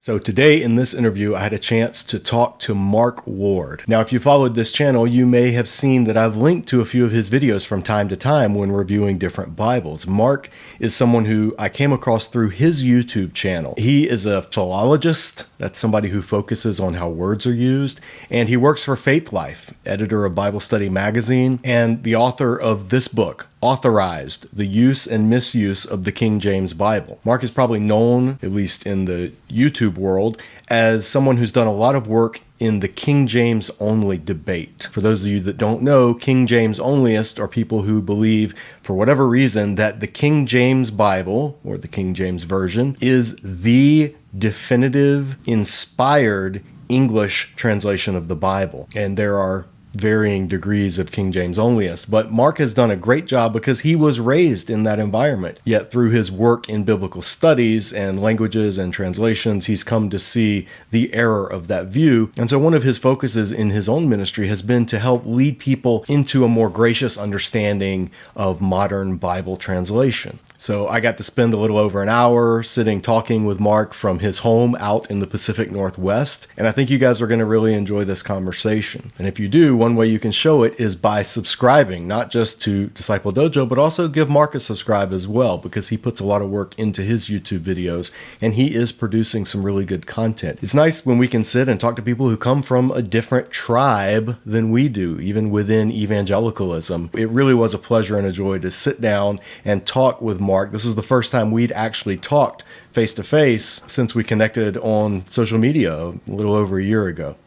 So today in this interview, I had a chance to talk to Mark Ward. Now, if you followed this channel, you may have seen that I've linked to a few of his videos from time to time when reviewing different Bibles. Mark is someone who I came across through his YouTube channel. He is a philologist. That's somebody who focuses on how words are used. And he works for Faith Life, editor of Bible Study Magazine, and the author of this book, Authorized: The Use and Misuse of the King James Bible. Mark is probably known, at least in the YouTube world, as someone who's done a lot of work in the King James only debate. For those of you that don't know, King James-Onlyists are people who believe, for whatever reason, that the King James Bible, or the King James Version, is the definitive, inspired English translation of the Bible. And there are varying degrees of King James Onlyists, but Mark has done a great job because he was raised in that environment. Yet through his work in biblical studies and languages and translations, he's come to see the error of that view. And so one of his focuses in his own ministry has been to help lead people into a more gracious understanding of modern Bible translation. So I got to spend a little over an hour sitting talking with Mark from his home out in the Pacific Northwest. And I think you guys are going to really enjoy this conversation. And if you do, one way you can show it is by subscribing, not just to Disciple Dojo, but also give Mark a subscribe as well, because he puts a lot of work into his YouTube videos and he is producing some really good content. It's nice when we can sit and talk to people who come from a different tribe than we do, even within evangelicalism. It really was a pleasure and a joy to sit down and talk with Mark. This is the first time we'd actually talked face to face since we connected on social media a little over a year ago.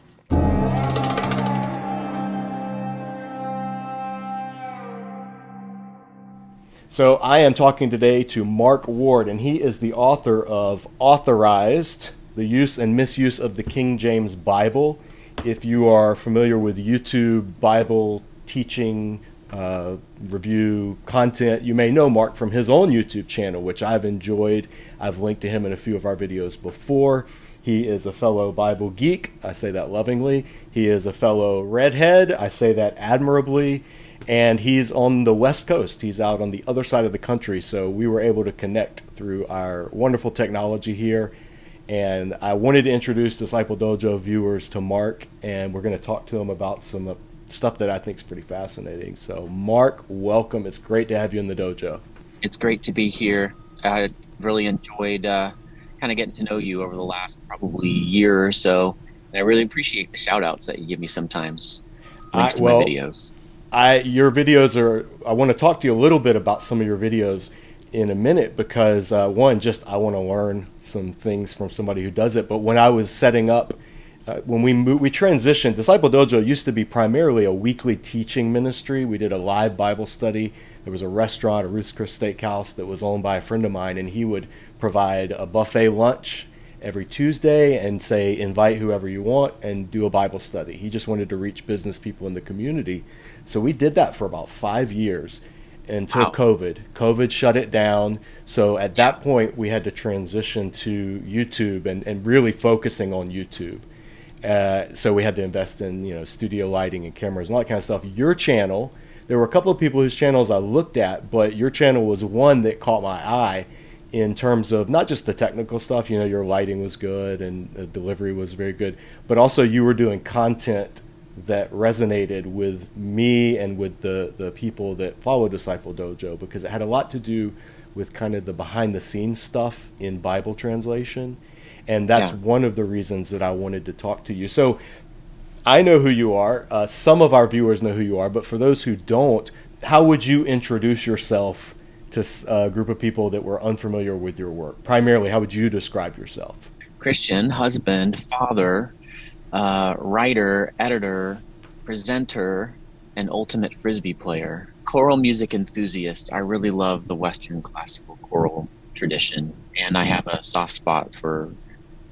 So I am talking today to Mark Ward, and he is the author of Authorized: The Use and Misuse of the King James Bible. If you are familiar with YouTube Bible teaching review content, you may know Mark from his own YouTube channel, which I've enjoyed. I've linked to him in a few of our videos before. He is a fellow Bible geek. I say that lovingly. He is a fellow redhead. I say that admirably. And he's on the West Coast. He's out on the other side of the country. So we were able to connect through our wonderful technology here. And I wanted to introduce Disciple Dojo viewers to Mark, and we're going to talk to him about some stuff that I think is pretty fascinating. So Mark, welcome. It's great to have you in the dojo. It's great to be here. I really enjoyed kind of getting to know you over the last probably year or so. And I really appreciate the shout outs that you give me sometimes. Links to my videos. Your videos are, I want to talk to you a little bit about some of your videos in a minute, because one, just I want to learn some things from somebody who does it. But when I was setting up, when we transitioned, Disciple Dojo used to be primarily a weekly teaching ministry. We did a live Bible study. There was a restaurant, a Ruth's Chris Steakhouse, that was owned by a friend of mine, and he would provide a buffet lunch every Tuesday and say, invite whoever you want and do a Bible study. He just wanted to reach business people in the community. So we did that for about 5 years until COVID. COVID shut it down. So at that point, we had to transition to YouTube and really focusing on YouTube. So we had to invest in, studio lighting and cameras and all that kind of stuff. Your channel, there were a couple of people whose channels I looked at, but your channel was one that caught my eye in terms of not just the technical stuff. Your lighting was good and the delivery was very good, but also you were doing content that resonated with me and with the people that follow Disciple Dojo, because it had a lot to do with kind of the behind the scenes stuff in Bible translation. And that's one of the reasons that I wanted to talk to you. So I know who you are. Some of our viewers know who you are, but for those who don't, how would you introduce yourself to a group of people that were unfamiliar with your work? Primarily, how would you describe yourself? Christian, husband, father, writer, editor, presenter, and ultimate Frisbee player. Choral music enthusiast. I really love the Western classical choral tradition, and I have a soft spot for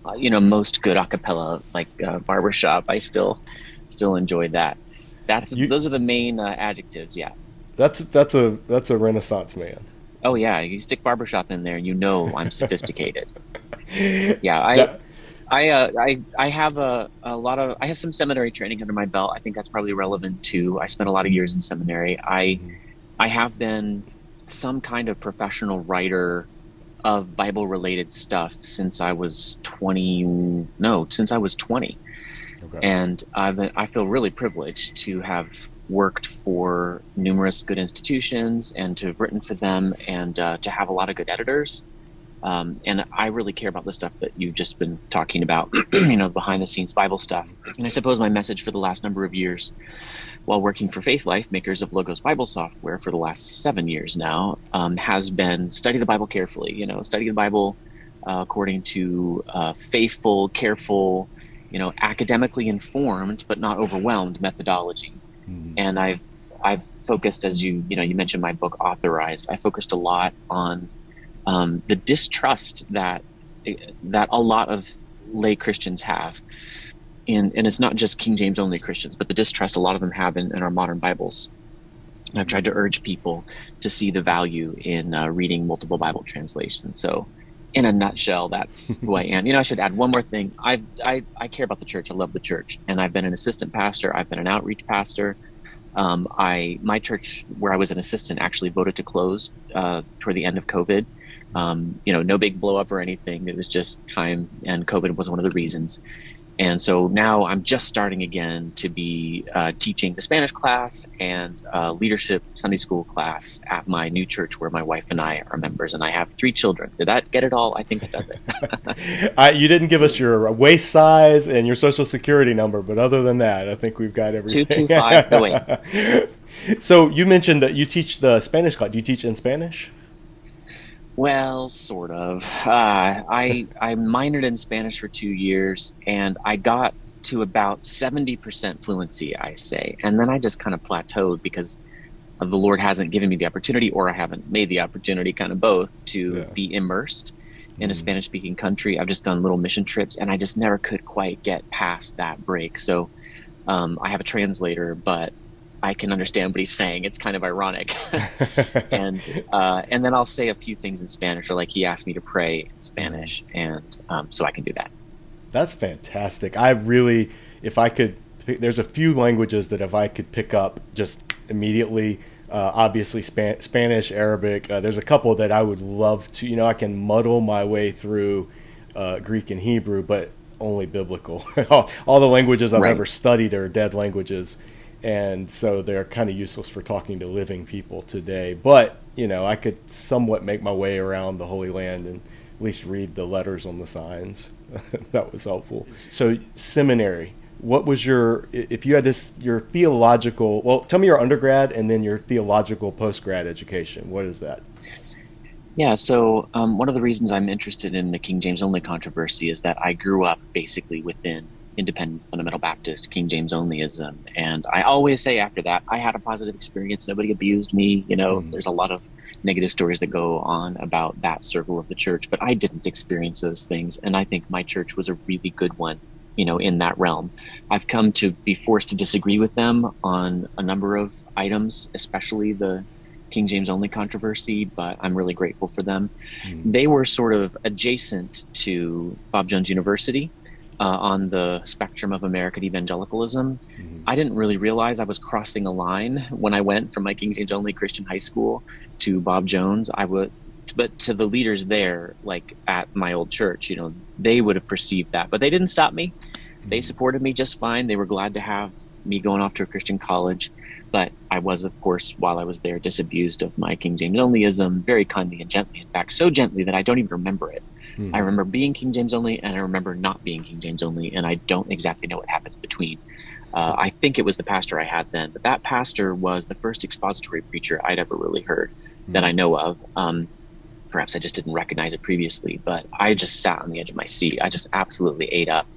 most good a cappella, like barbershop. I still enjoy that. Those are the main adjectives. Yeah. That's a Renaissance man. Oh yeah, you stick barbershop in there, and I'm sophisticated. Yeah, I have I have some seminary training under my belt. I think that's probably relevant too. I spent a lot of years in seminary. I have been some kind of professional writer of Bible related stuff since I was 20. No, since I was 20. Okay. And I feel really privileged to have worked for numerous good institutions and to have written for them and to have a lot of good editors. And I really care about the stuff that you've just been talking about, behind the scenes Bible stuff. And I suppose my message for the last number of years while working for Faith Life, makers of LOW-GOSE Bible software for the last 7 years now, has been study the Bible carefully, study the Bible according to faithful, careful, academically informed, but not overwhelmed methodology. Mm-hmm. And I've focused, as you mentioned my book Authorized, I focused a lot on the distrust that a lot of lay Christians have. And it's not just King James only Christians, but the distrust a lot of them have in our modern Bibles. And I've tried to urge people to see the value in reading multiple Bible translations. So in a nutshell, that's who I am. I should add one more thing. I care about the church. I love the church. And I've been an assistant pastor. I've been an outreach pastor. My church, where I was an assistant, actually voted to close toward the end of COVID. No big blow up or anything. It was just time, and COVID was one of the reasons. And so now I'm just starting again to be teaching the Spanish class and leadership Sunday school class at my new church where my wife and I are members, and I have 3 children. Did that get it all? I think that does it. You didn't give us your waist size and your social security number, but other than that, I think we've got everything. 225. No, wait. So you mentioned that you teach the Spanish class. Do you teach in Spanish? Well, sort of. I minored in Spanish for 2 years, and I got to about 70% fluency, I say. And then I just kind of plateaued because the Lord hasn't given me the opportunity, or I haven't made the opportunity, kind of both, to be immersed in a Spanish-speaking country. I've just done little mission trips, and I just never could quite get past that break. So I have a translator, but I can understand what he's saying. It's kind of ironic. and then I'll say a few things in Spanish, or like he asked me to pray in Spanish, and so I can do that. That's fantastic. If I could, there's a few languages that if I could pick up just immediately, obviously Spanish, Arabic, there's a couple that I would love to, I can muddle my way through Greek and Hebrew, but only biblical. all the languages I've ever studied are dead languages. And so they're kind of useless for talking to living people today. But, I could somewhat make my way around the Holy Land and at least read the letters on the signs. That was helpful. So seminary, what was if you had your theological, well, tell me your undergrad and then your theological postgrad education. What is that? Yeah, so one of the reasons I'm interested in the King James only controversy is that I grew up basically within independent fundamental Baptist King James onlyism, and I always say after that I had a positive experience. Nobody abused me. There's a lot of negative stories that go on about that circle of the church, but I didn't experience those things, and I think my church was a really good one, in that realm. I've come to be forced to disagree with them on a number of items, especially the King James only controversy, but I'm really grateful for them. They were sort of adjacent to Bob Jones University on the spectrum of American evangelicalism. I didn't really realize I was crossing a line when I went from my King James only Christian high school to Bob Jones. But to the leaders there, like at my old church, they would have perceived that, but they didn't stop me. They supported me just fine. They were glad to have me going off to a Christian college. But I was, of course, while I was there, disabused of my King James onlyism very kindly and gently. In fact, so gently that I don't even remember it. I remember being King James only, and I remember not being King James only, and I don't exactly know what happened in between. I think it was the pastor I had then, but that pastor was the first expository preacher I'd ever really heard that I know of. Perhaps I just didn't recognize it previously, but I just sat on the edge of my seat. I just absolutely ate up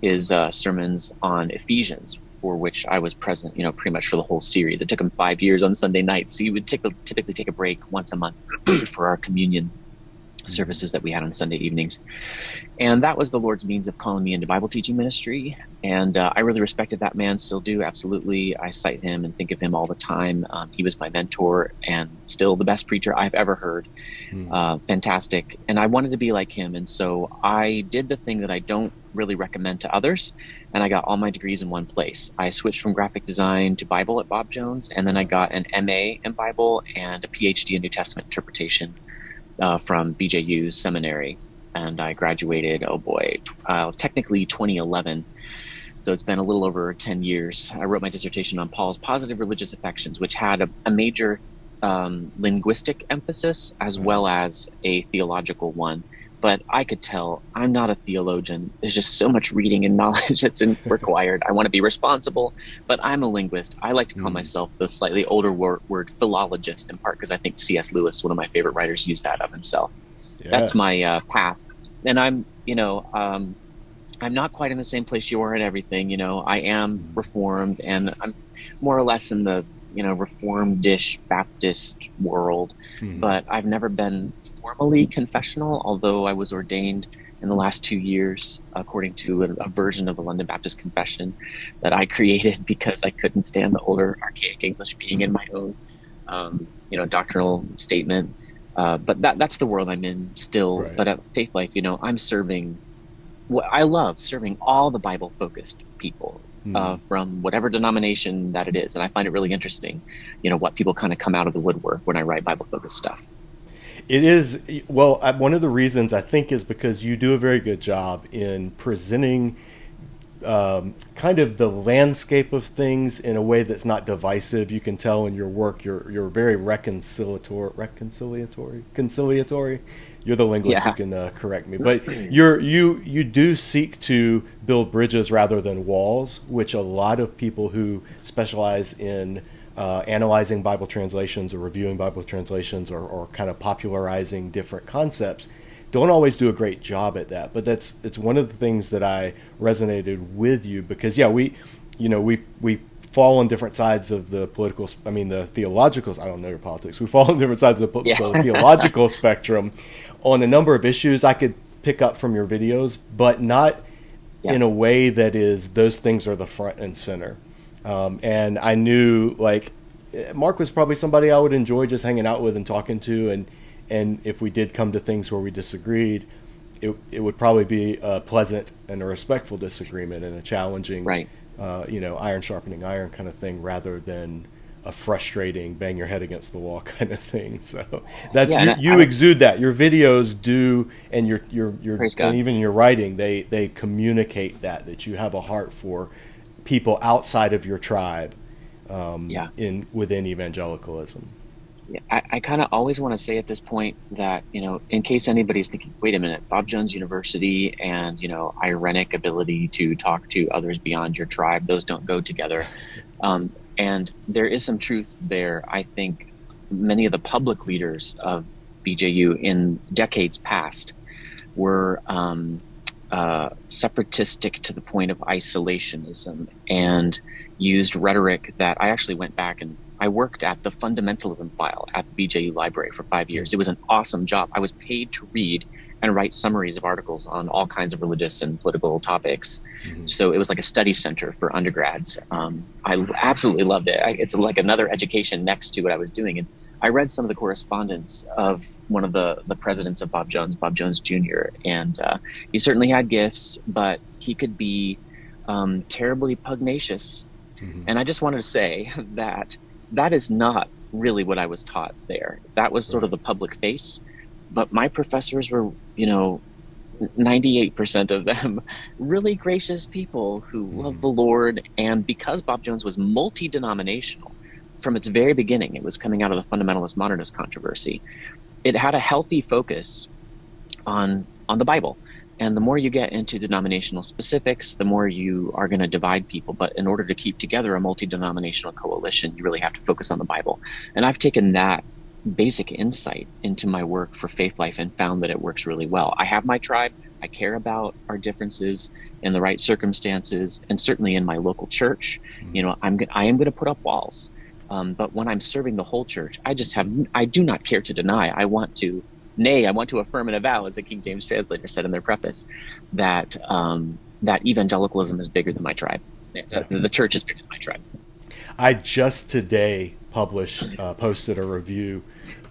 his sermons on Ephesians, for which I was present, pretty much for the whole series. It took him 5 years on Sunday nights, so you would typically take a break once a month for our communion services that we had on Sunday evenings. And that was the Lord's means of calling me into Bible teaching ministry. And I really respected that man, still do, absolutely. I cite him and think of him all the time. He was my mentor and still the best preacher I've ever heard. Fantastic. And I wanted to be like him. And so I did the thing that I don't really recommend to others. And I got all my degrees in one place. I switched from graphic design to Bible at Bob Jones. And then I got an MA in Bible and a PhD in New Testament interpretation from BJU seminary, and I graduated, oh boy, technically 2011. So it's been a little over 10 years. I wrote my dissertation on Paul's positive religious affections, which had a major linguistic emphasis as well as a theological one. But I could tell I'm not a theologian. There's just so much reading and knowledge that's required. I want to be responsible, but I'm a linguist. I like to call myself the slightly older word philologist, in part because I think C.S. Lewis, one of my favorite writers, used that of himself. That's Yes. my path. And I'm not quite in the same place you are in everything. I am Reformed, and I'm more or less in the, Reformed-ish Baptist world, but I've never been formally confessional, although I was ordained in the last 2 years, according to a version of the London Baptist Confession that I created because I couldn't stand the older archaic English being in my own, doctrinal statement. But that's the world I'm in still. Right. But at Faith Life, I'm serving. I love serving all the Bible focused people from whatever denomination that it is. And I find it really interesting, what people kind of come out of the woodwork when I write Bible focused stuff. It is, well, one of the reasons I think is because you do a very good job in presenting kind of the landscape of things in a way that's not divisive. You can tell in your work you're very conciliatory. You're the linguist. Yeah. You can correct me, but you do seek to build bridges rather than walls, which a lot of people who specialize in analyzing Bible translations or reviewing Bible translations or kind of popularizing different concepts don't always do a great job at that. But it's one of the things that I resonated with you because we fall on different sides of the the theological. I don't know your politics. We fall on different sides of the theological spectrum on a number of issues. I could pick up from your videos, but not in a way that is those things are the front and center. And I knew Mark was probably somebody I would enjoy just hanging out with and talking to, and if we did come to things where we disagreed, it would probably be a pleasant and a respectful disagreement and a challenging, Right. Iron sharpening iron kind of thing, rather than a frustrating bang your head against the wall kind of thing. So that's you exude that. Your videos do, and your and even your writing, they communicate that you have a heart for people outside of your tribe, within evangelicalism. Yeah, I kind of always want to say at this point that, in case anybody's thinking, wait a minute, Bob Jones University and, irenic ability to talk to others beyond your tribe, those don't go together. And there is some truth there. I think many of the public leaders of BJU in decades past were separatistic to the point of isolationism and used rhetoric that I actually went back and I worked at the fundamentalism file at the BJU library for 5 years. It was an awesome job. I was paid to read and write summaries of articles on all kinds of religious and political topics. So it was like a study center for undergrads. I absolutely loved it. It's like another education next to what I was doing. And I read some of the correspondence of one of the presidents of Bob Jones Jr. And he certainly had gifts, but he could be terribly pugnacious. And I just wanted to say that is not really what I was taught there. That was sort of the public face. But my professors were, 98% of them really gracious people who loved the Lord. And because Bob Jones was multi-denominational from its very beginning, it was coming out of the fundamentalist modernist controversy. It had a healthy focus on the Bible. And the more you get into denominational specifics, the more you are going to divide people. But in order to keep together a multi-denominational coalition, you really have to focus on the Bible. And I've taken that basic insight into my work for Faith Life and found that it works really well. I have my tribe. I care about our differences in the right circumstances, and certainly in my local church. I am going to put up walls. But when I'm serving the whole church, I do not care to deny. I want to affirm and avow, as the King James translator said in their preface, that evangelicalism is bigger than my tribe. The church is bigger than my tribe. I just today posted a review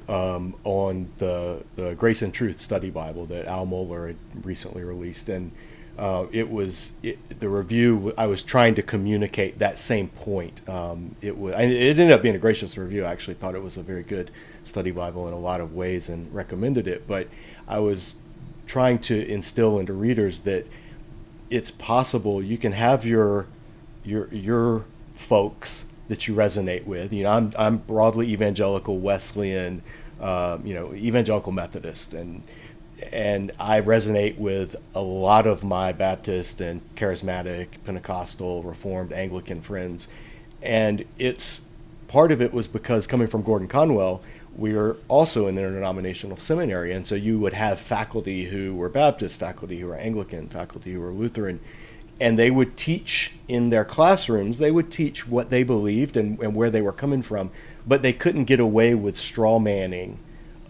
on the Grace and Truth Study Bible that Al Mohler had recently released, and The review. I was trying to communicate that same point. It ended up being a gracious review. I actually thought it was a very good study Bible in a lot of ways and recommended it. But I was trying to instill into readers that it's possible you can have your folks that you resonate with. I'm broadly evangelical Wesleyan, evangelical Methodist, and I resonate with a lot of my Baptist and Charismatic, Pentecostal, Reformed, Anglican friends. And it's part of it was because coming from Gordon Conwell, we were also in an interdenominational seminary. And so you would have faculty who were Baptist, faculty who were Anglican, faculty who were Lutheran, and they would teach in their classrooms. They would teach what they believed and where they were coming from, but they couldn't get away with straw manning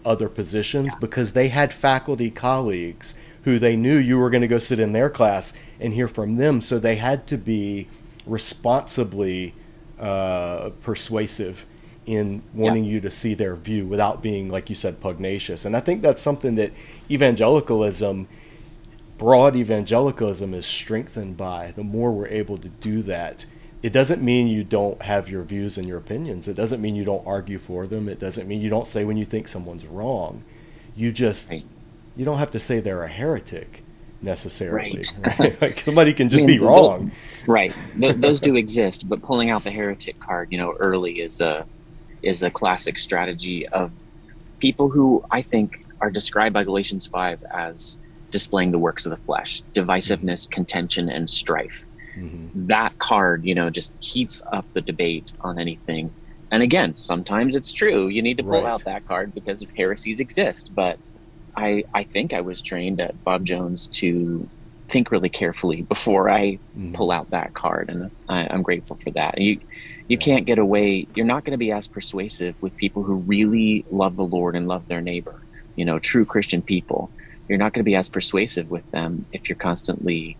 other positions because they had faculty colleagues who they knew you were going to go sit in their class and hear from them. So they had to be responsibly persuasive in wanting you to see their view without being, like you said, pugnacious. And I think that's something that broad evangelicalism is strengthened by. The more we're able to do that, it doesn't mean you don't have your views and your opinions. It doesn't mean you don't argue for them. It doesn't mean you don't say when you think someone's wrong. You just, you don't have to say they're a heretic necessarily. Right? Like somebody can just be wrong. Right. Those do exist, but pulling out the heretic card, early is a classic strategy of people who I think are described by Galatians 5 as displaying the works of the flesh, divisiveness, contention, and strife. Mm-hmm. That card, just heats up the debate on anything. And again, sometimes it's true. You need to pull out that card because heresies exist. But I think I was trained at Bob Jones to think really carefully before I pull out that card. And I'm grateful for that. And you can't get away. You're not going to be as persuasive with people who really love the Lord and love their neighbor, true Christian people. You're not going to be as persuasive with them if you're constantly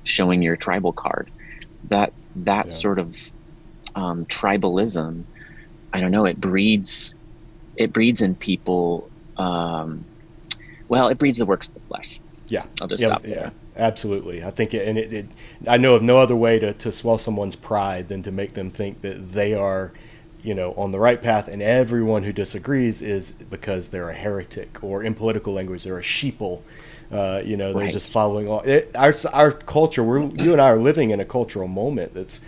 showing your tribal card. That sort of tribalism, I don't know, it breeds in people, it breeds the works of the flesh. Yeah. I'll just stop there. Yeah, absolutely. I think I know of no other way to swell someone's pride than to make them think that they are, on the right path, and everyone who disagrees is because they're a heretic, or in political language, they're a sheeple. They're just following all our culture. You and I are living in a cultural moment that's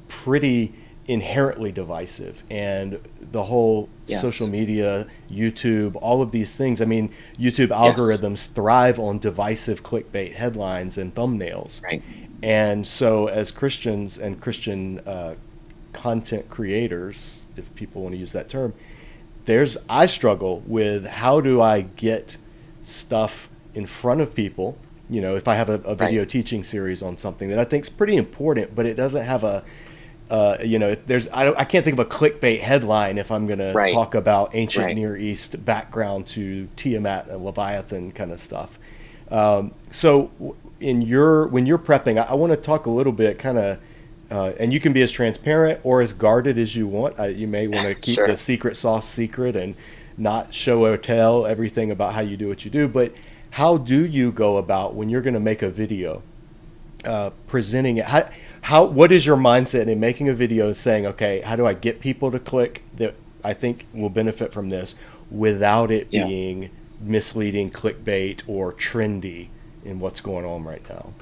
pretty inherently divisive, and the whole social media, YouTube, all of these things. I mean, YouTube algorithms thrive on divisive clickbait headlines and thumbnails. Right. And so as Christians and Christian content creators, if people want to use that term, I struggle with how do I get stuff in front of people. If I have a video teaching series on something that I think is pretty important, but it doesn't have I can't think of a clickbait headline if I'm going to talk about ancient Near East background to Tiamat and Leviathan kind of stuff. So when you're prepping, I want to talk a little bit kind of, and you can be as transparent or as guarded as you want. You may want to keep the secret sauce secret and not show or tell everything about how you do what you do. But how do you go about when you're going to make a video, presenting it? What is your mindset in making a video saying, okay, how do I get people to click that I think will benefit from this without it being misleading, clickbait, or trendy in what's going on right now?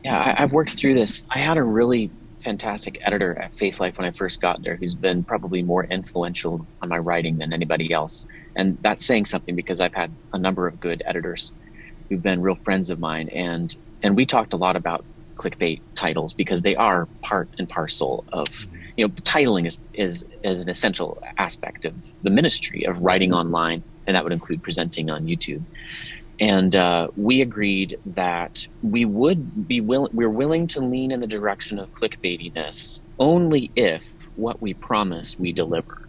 Yeah, I've worked through this. I had a really fantastic editor at Faith Life when I first got there, who's been probably more influential on my writing than anybody else. And that's saying something because I've had a number of good editors who've been real friends of mine. And we talked a lot about clickbait titles because they are part and parcel of, titling is an essential aspect of the ministry of writing online. And that would include presenting on YouTube. And we agreed that we're willing to lean in the direction of clickbaitiness only if what we promise we deliver.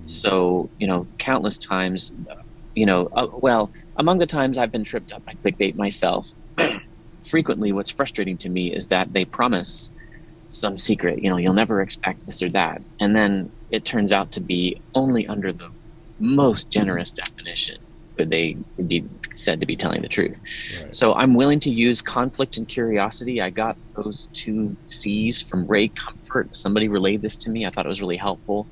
So, countless times, among the times I've been tripped up by clickbait myself, frequently what's frustrating to me is that they promise some secret, you'll never expect this or that. And then it turns out to be only under the most generous definition could they be said to be telling the truth? Right. So I'm willing to use conflict and curiosity. I got those two C's from Ray Comfort. Somebody relayed this to me. I thought it was really helpful.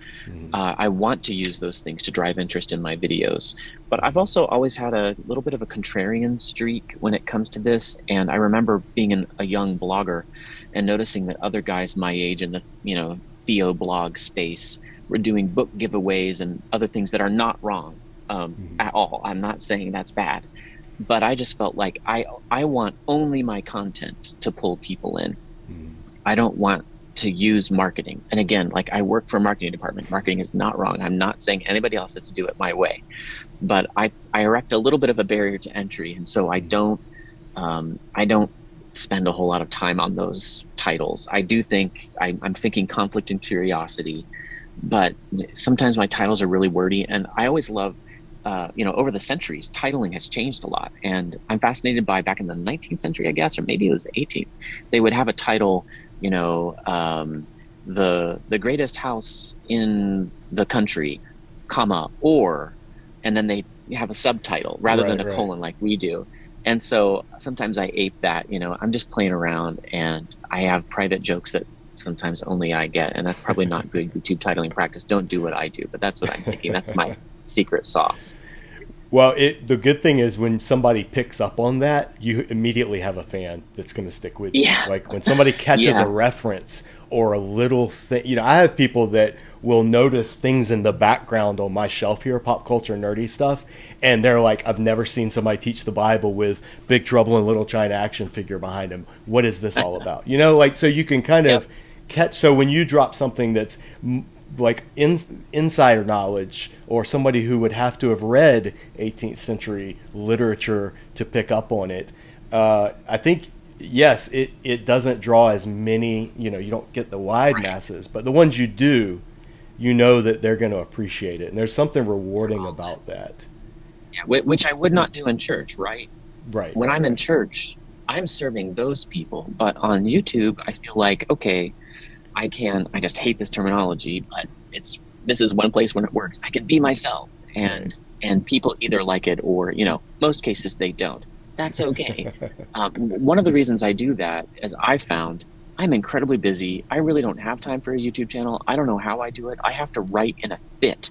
I want to use those things to drive interest in my videos. But I've also always had a little bit of a contrarian streak when it comes to this. And I remember being a young blogger and noticing that other guys my age in the, Theo blog space were doing book giveaways and other things that are not wrong at all. I'm not saying that's bad. But I just felt like I want only my content to pull people in. I don't want to use marketing. And again, like, I work for a marketing department. Marketing is not wrong. I'm not saying anybody else has to do it my way. But I erect a little bit of a barrier to entry. And so I don't spend a whole lot of time on those titles. I do think I'm thinking conflict and curiosity, but sometimes my titles are really wordy. And I always love, over the centuries, titling has changed a lot. And I'm fascinated by back in the 19th century, I guess, or maybe it was the 18th, they would have a title, the greatest house in the country, comma, or, and then they have a subtitle rather than a colon like we do. And so sometimes I ape that, I'm just playing around, and I have private jokes that sometimes only I get. And that's probably not good YouTube titling practice. Don't do what I do, but that's what I'm thinking. That's my secret sauce. Well, the good thing is when somebody picks up on that, you immediately have a fan that's going to stick with you. Like when somebody catches a reference or a little thing, I have people that will notice things in the background on my shelf here, pop culture nerdy stuff, and they're like, I've never seen somebody teach the Bible with Big Trouble in Little China action figure behind him. What is this all about? So you can kind of catch. So when you drop something that's like insider knowledge, or somebody who would have to have read 18th century literature to pick up on it, I think, yes, it doesn't draw as many, you don't get the wide masses, but the ones you do, that they're going to appreciate it. And there's something rewarding about that. Yeah, which I would not do in church, right? Right. When I'm in church, I'm serving those people. But on YouTube, I feel like, okay, I just hate this terminology, but this is one place when it works. I can be myself, and people either like it or, most cases they don't. That's okay. One of the reasons I do that is I found I'm incredibly busy. I really don't have time for a YouTube channel. I don't know how I do it. I have to write in a fit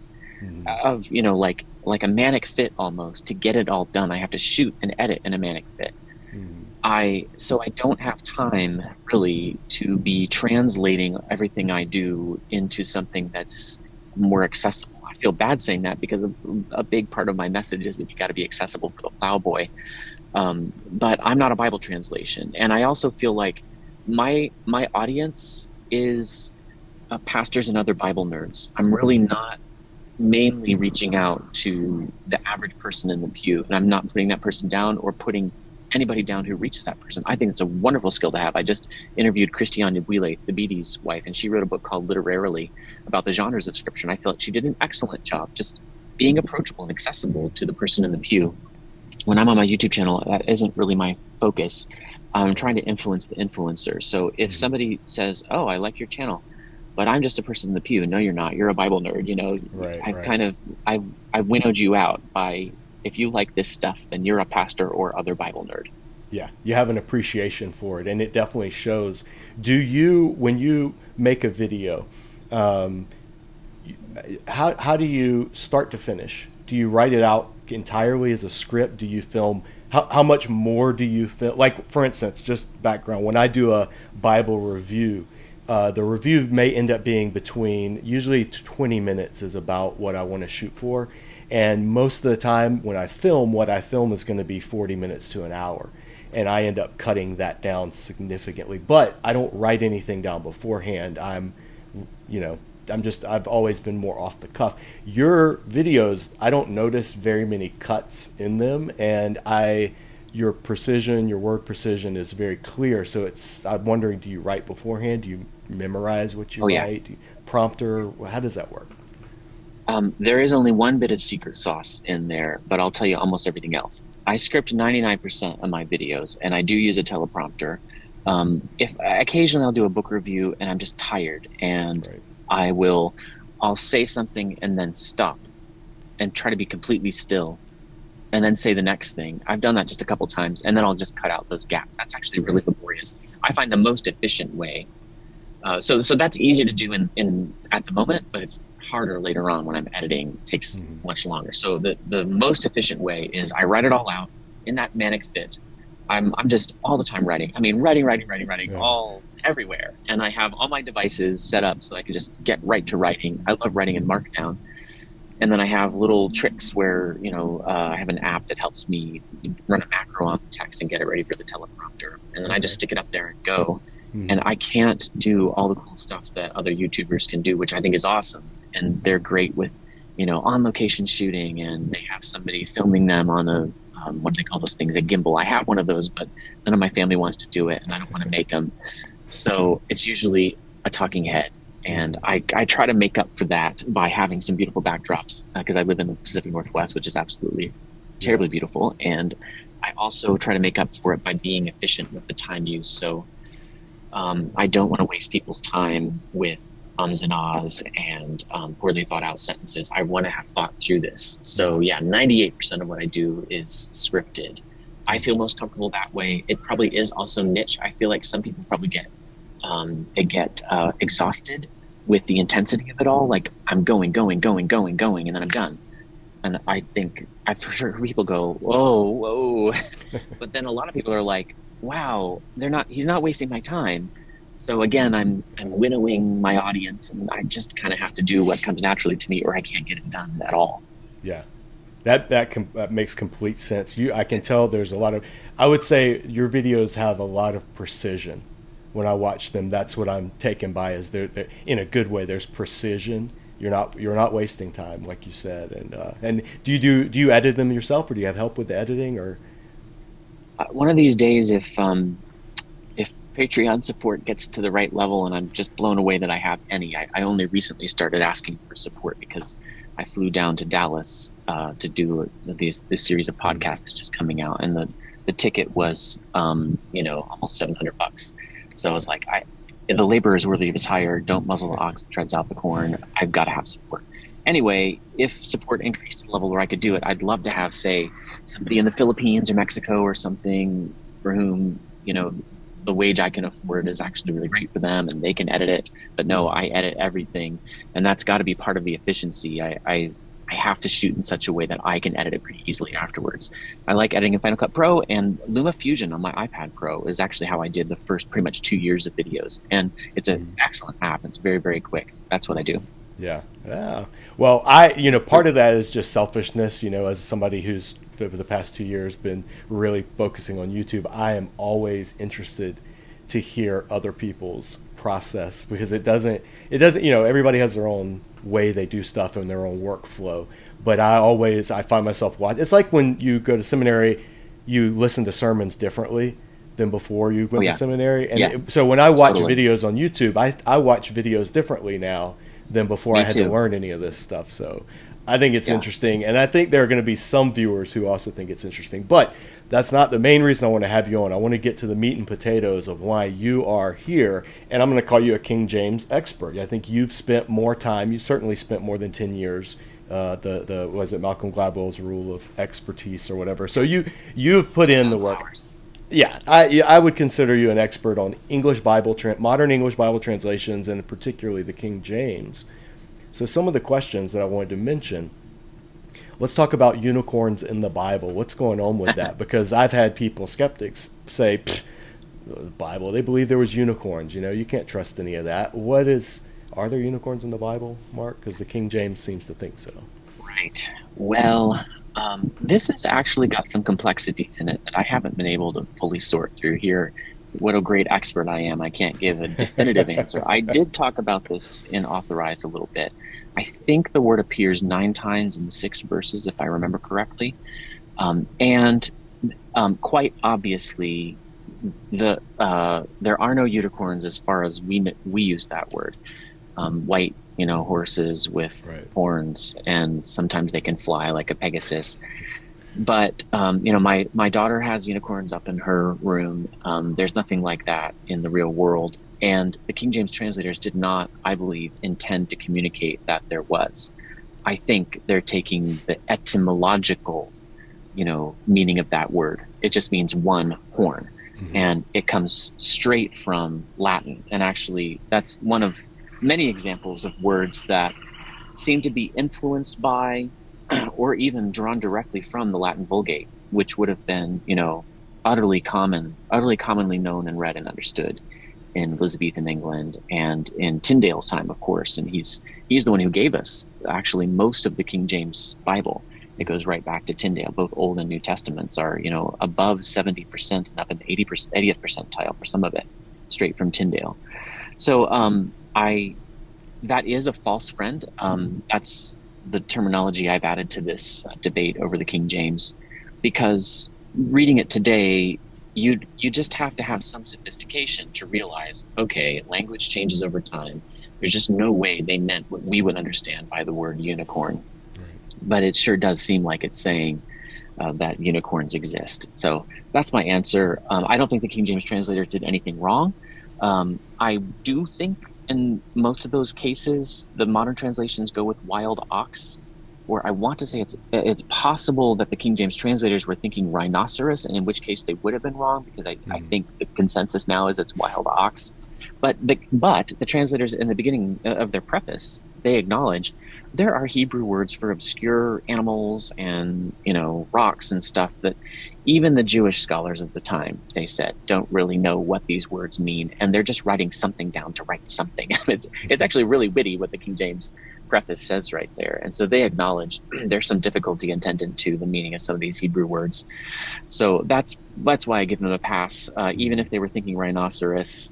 of, like a manic fit almost to get it all done. I have to shoot and edit in a manic fit. So I don't have time really to be translating everything I do into something that's more accessible. I feel bad saying that because a big part of my message is that you got to be accessible for the plowboy. But I'm not a Bible translation. And I also feel like my audience is pastors and other Bible nerds. I'm really not mainly reaching out to the average person in the pew. And I'm not putting that person down or putting anybody down who reaches that person. I think it's a wonderful skill to have. I just interviewed Christiane Nibwile, the Beatty's wife, and she wrote a book called Literarily about the genres of scripture. And I feel like she did an excellent job just being approachable and accessible to the person in the pew. When I'm on my YouTube channel, that isn't really my focus. I'm trying to influence the influencer. So if somebody says, "Oh, I like your channel," but I'm just a person in the pew. No, you're not. You're a Bible nerd. I've winnowed you out by, if you like this stuff, then you're a pastor or other Bible nerd. Yeah, you have an appreciation for it, and it definitely shows. Do you, when you make a video, how do you start to finish? Do you write it out entirely as a script? Do you film? How much more do you film? Like, for instance, just background, when I do a Bible review, the review may end up being between, usually 20 minutes is about what I want to shoot for. And most of the time when I film, what I film is going to be 40 minutes to an hour. And I end up cutting that down significantly. But I don't write anything down beforehand. I've always been more off the cuff. Your videos, I don't notice very many cuts in them. And your precision, your word precision is very clear. So I'm wondering, do you write beforehand? Do you memorize what you write? Do you prompter? How does that work? There is only one bit of secret sauce in there, but I'll tell you almost everything else. I script 99% of my videos, and I do use a teleprompter. If occasionally I'll do a book review and I'm just tired, and I'll say something and then stop and try to be completely still and then say the next thing. I've done that just a couple times, and then I'll just cut out those gaps. That's actually really laborious. I find the most efficient way. So that's easier to do in at the moment, but it's harder later on when I'm editing. It takes much longer. So the most efficient way is I write it all out in that manic fit. I'm just all the time writing. I mean, writing all everywhere. And I have all my devices set up so I can just get right to writing. I love writing in Markdown. And then I have little tricks where, I have an app that helps me run a macro on the text and get it ready for the teleprompter. And then I just stick it up there and go. And I can't do all the cool stuff that other YouTubers can do, which I think is awesome. And they're great with, on location shooting, and they have somebody filming them on a, what do they call those things? A gimbal. I have one of those, but none of my family wants to do it, and I don't want to make them. So it's usually a talking head. And I try to make up for that by having some beautiful backdrops, because I live in the Pacific Northwest, which is absolutely terribly beautiful. And I also try to make up for it by being efficient with the time use. So I don't want to waste people's time with ums and ahs and poorly thought out sentences. I want to have thought through this. So 98% of what I do is scripted. I feel most comfortable that way. It probably is also niche. I feel like some people probably get exhausted with the intensity of it all. Like, I'm going, and then I'm done. And I think for sure people go, whoa. But then a lot of people are like, wow, he's not wasting my time. So again, I'm winnowing my audience, and I just kind of have to do what comes naturally to me, or I can't get it done at all. Yeah. That makes complete sense. I can tell there's a lot of, I would say your videos have a lot of precision. When I watch them, that's what I'm taken by, is they're in a good way. There's precision. You're not wasting time, like you said. And do you edit them yourself, or do you have help with the editing, or? One of these days, if Patreon support gets to the right level, and I'm just blown away that I have any. I only recently started asking for support because I flew down to Dallas to do this series of podcasts that's just coming out, and the ticket was almost $700. So I was like, the labor is worthy of his hire. Don't muzzle the ox that treads out the corn. I've got to have support. Anyway, if support increased to the level where I could do it, I'd love to have, say, somebody in the Philippines or Mexico or something for whom, the wage I can afford is actually really great for them, and they can edit it. But no, I edit everything, and that's got to be part of the efficiency. I have to shoot in such a way that I can edit it pretty easily afterwards. I like editing in Final Cut Pro, and LumaFusion on my iPad Pro is actually how I did the first pretty much 2 years of videos. And it's an excellent app. It's very, very quick. That's what I do. Yeah. Well, part of that is just selfishness, as somebody who's over the past 2 years been really focusing on YouTube. I am always interested to hear other people's process, because it doesn't, everybody has their own way they do stuff and their own workflow. But I find myself watching. It's like when you go to seminary, you listen to sermons differently than before you went to seminary. And so when I watch videos on YouTube, I watch videos differently now than before. I had to learn any of this stuff. So I think it's interesting. And I think there are going to be some viewers who also think it's interesting. But that's not the main reason I want to have you on. I want to get to the meat and potatoes of why you are here. And I'm going to call you a King James expert. I think you've spent more time. You've certainly spent more than 10 years. Was it Malcolm Gladwell's rule of expertise or whatever? So you've put in the work. Yeah, I would consider you an expert on modern English Bible translations, and particularly the King James. So some of the questions that I wanted to mention, let's talk about unicorns in the Bible. What's going on with that? Because I've had skeptics say, the Bible, they believe there was unicorns. You can't trust any of that. Are there unicorns in the Bible, Mark? Because the King James seems to think so. Right. Well, this has actually got some complexities in it that I haven't been able to fully sort through here. What a great expert I am. I can't give a definitive answer. I did talk about this in Authorized a little bit. I think the word appears 9 times in 6 verses, if I remember correctly. And quite obviously, there are no unicorns as far as we use that word. White, horses with horns, and sometimes they can fly like a Pegasus. But, my daughter has unicorns up in her room. There's nothing like that in the real world. And the King James translators did not, I believe, intend to communicate that there was. I think they're taking the etymological meaning of that word. It just means one horn. Mm-hmm. And it comes straight from Latin. And actually, that's one of many examples of words that seem to be influenced by or even drawn directly from the Latin Vulgate, which would have been, utterly commonly known and read and understood in Elizabethan England and in Tyndale's time, of course. And he's the one who gave us actually most of the King James Bible. It goes right back to Tyndale. Both Old and New Testaments are, above 70% and up in the 80th percentile for some of it, straight from Tyndale. So that is a false friend. That's the terminology I've added to this debate over the King James, because reading it today, you just have to have some sophistication to realize, okay, language changes over time. There's just no way they meant what we would understand by the word unicorn. Right. But it sure does seem like it's saying that unicorns exist. So that's my answer. I don't think the King James translators did anything wrong. I do think in most of those cases, the modern translations go with wild ox, where I want to say it's possible that the King James translators were thinking rhinoceros, and in which case they would have been wrong, because I think the consensus now is it's wild ox. But the translators in the beginning of their preface, they acknowledge there are Hebrew words for obscure animals and, rocks and stuff that even the Jewish scholars of the time, they said, don't really know what these words mean. And they're just writing something down to write something. It's actually really witty what the King James preface says right there. And so they acknowledge there's some difficulty intended to the meaning of some of these Hebrew words. So that's why I give them a pass. Even if they were thinking rhinoceros,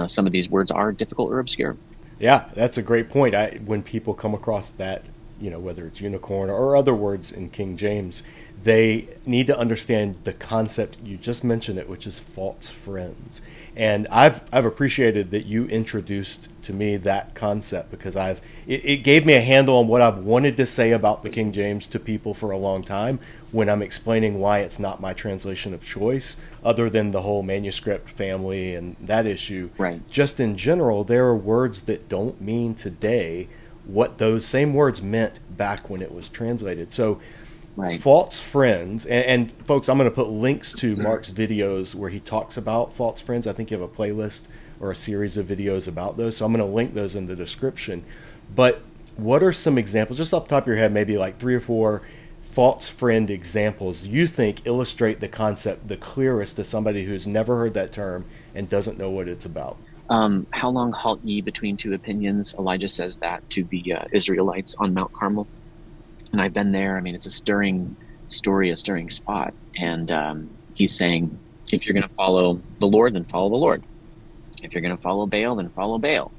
some of these words are difficult or obscure. Yeah, that's a great point. When people come across that, whether it's unicorn or other words in King James, they need to understand the concept. You just mentioned it, which is false friends. And I've appreciated that you introduced to me that concept, because it gave me a handle on what I've wanted to say about the King James to people for a long time when I'm explaining why it's not my translation of choice, other than the whole manuscript family and that issue. Right. Just in general, there are words that don't mean today what those same words meant back when it was translated. So right. False friends, and folks, I'm going to put links to Mark's videos where he talks about false friends. I think you have a playlist or a series of videos about those, so I'm going to link those in the description. But what are some examples, just off the top of your head, maybe like 3 or 4 false friend examples you think illustrate the concept the clearest to somebody who's never heard that term and doesn't know what it's about? How long halt ye between two opinions? Elijah says that to the Israelites on Mount Carmel. And I've been there. I mean, it's a stirring story, a stirring spot. And he's saying, if you're going to follow the Lord, then follow the Lord. If you're going to follow Baal, then follow Baal.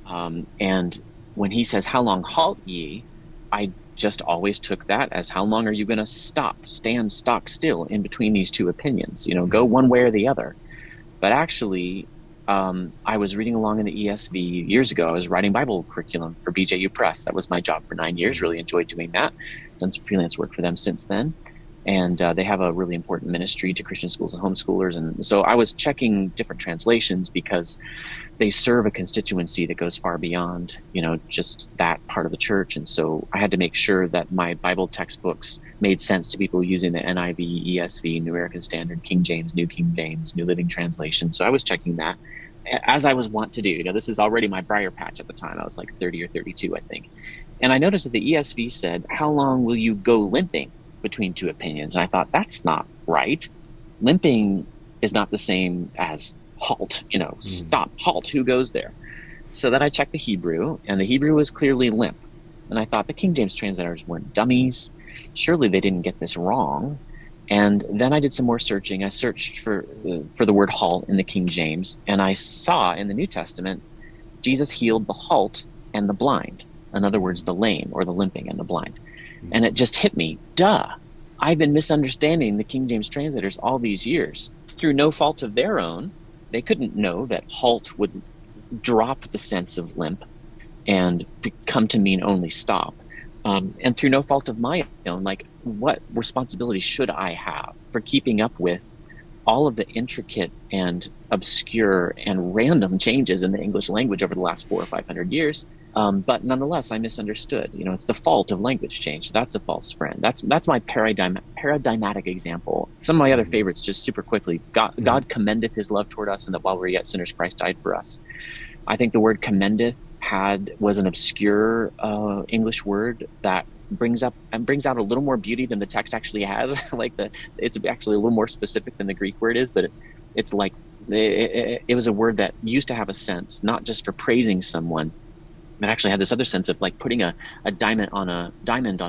And when he says, how long halt ye? I just always took that as, how long are you going to stand stock still in between these two opinions? Go one way or the other. But actually, I was reading along in the ESV years ago. I was writing Bible curriculum for BJU Press. That was my job for 9 years. Really enjoyed doing that. Done some freelance work for them since then. And they have a really important ministry to Christian schools and homeschoolers. And so I was checking different translations because they serve a constituency that goes far beyond, just that part of the church. And so I had to make sure that my Bible textbooks made sense to people using the NIV, ESV, New American Standard, King James, New King James, New Living Translation. So I was checking that, as I was wont to do. This is already my briar patch at the time. I was like 30 or 32, I think. And I noticed that the ESV said, how long will you go limping between two opinions? And I thought, that's not right. Limping is not the same as halt, stop, halt, who goes there? So then I checked the Hebrew, and the Hebrew was clearly limp. And I thought, the King James translators weren't dummies. Surely they didn't get this wrong. And then I did some more searching. I searched for the word halt in the King James, and I saw in the New Testament, Jesus healed the halt and the blind. In other words, the lame, or the limping and the blind. And it just hit me, duh. I've been misunderstanding the King James translators all these years. Through no fault of their own, they couldn't know that halt would drop the sense of limp and come to mean only stop. And through no fault of my own, what responsibility should I have for keeping up with all of the intricate and obscure and random changes in the English language over the last 400 or 500 years. But nonetheless, I misunderstood. It's the fault of language change. That's a false friend. That's my paradigmatic example. Some of my other favorites, just super quickly. God commendeth his love toward us, and that while we were yet sinners, Christ died for us. I think the word commendeth was an obscure English word that brings out a little more beauty than the text actually has. It's actually a little more specific than the Greek word is, but it's like it was a word that used to have a sense not just for praising someone, but actually had this other sense of like putting a diamond on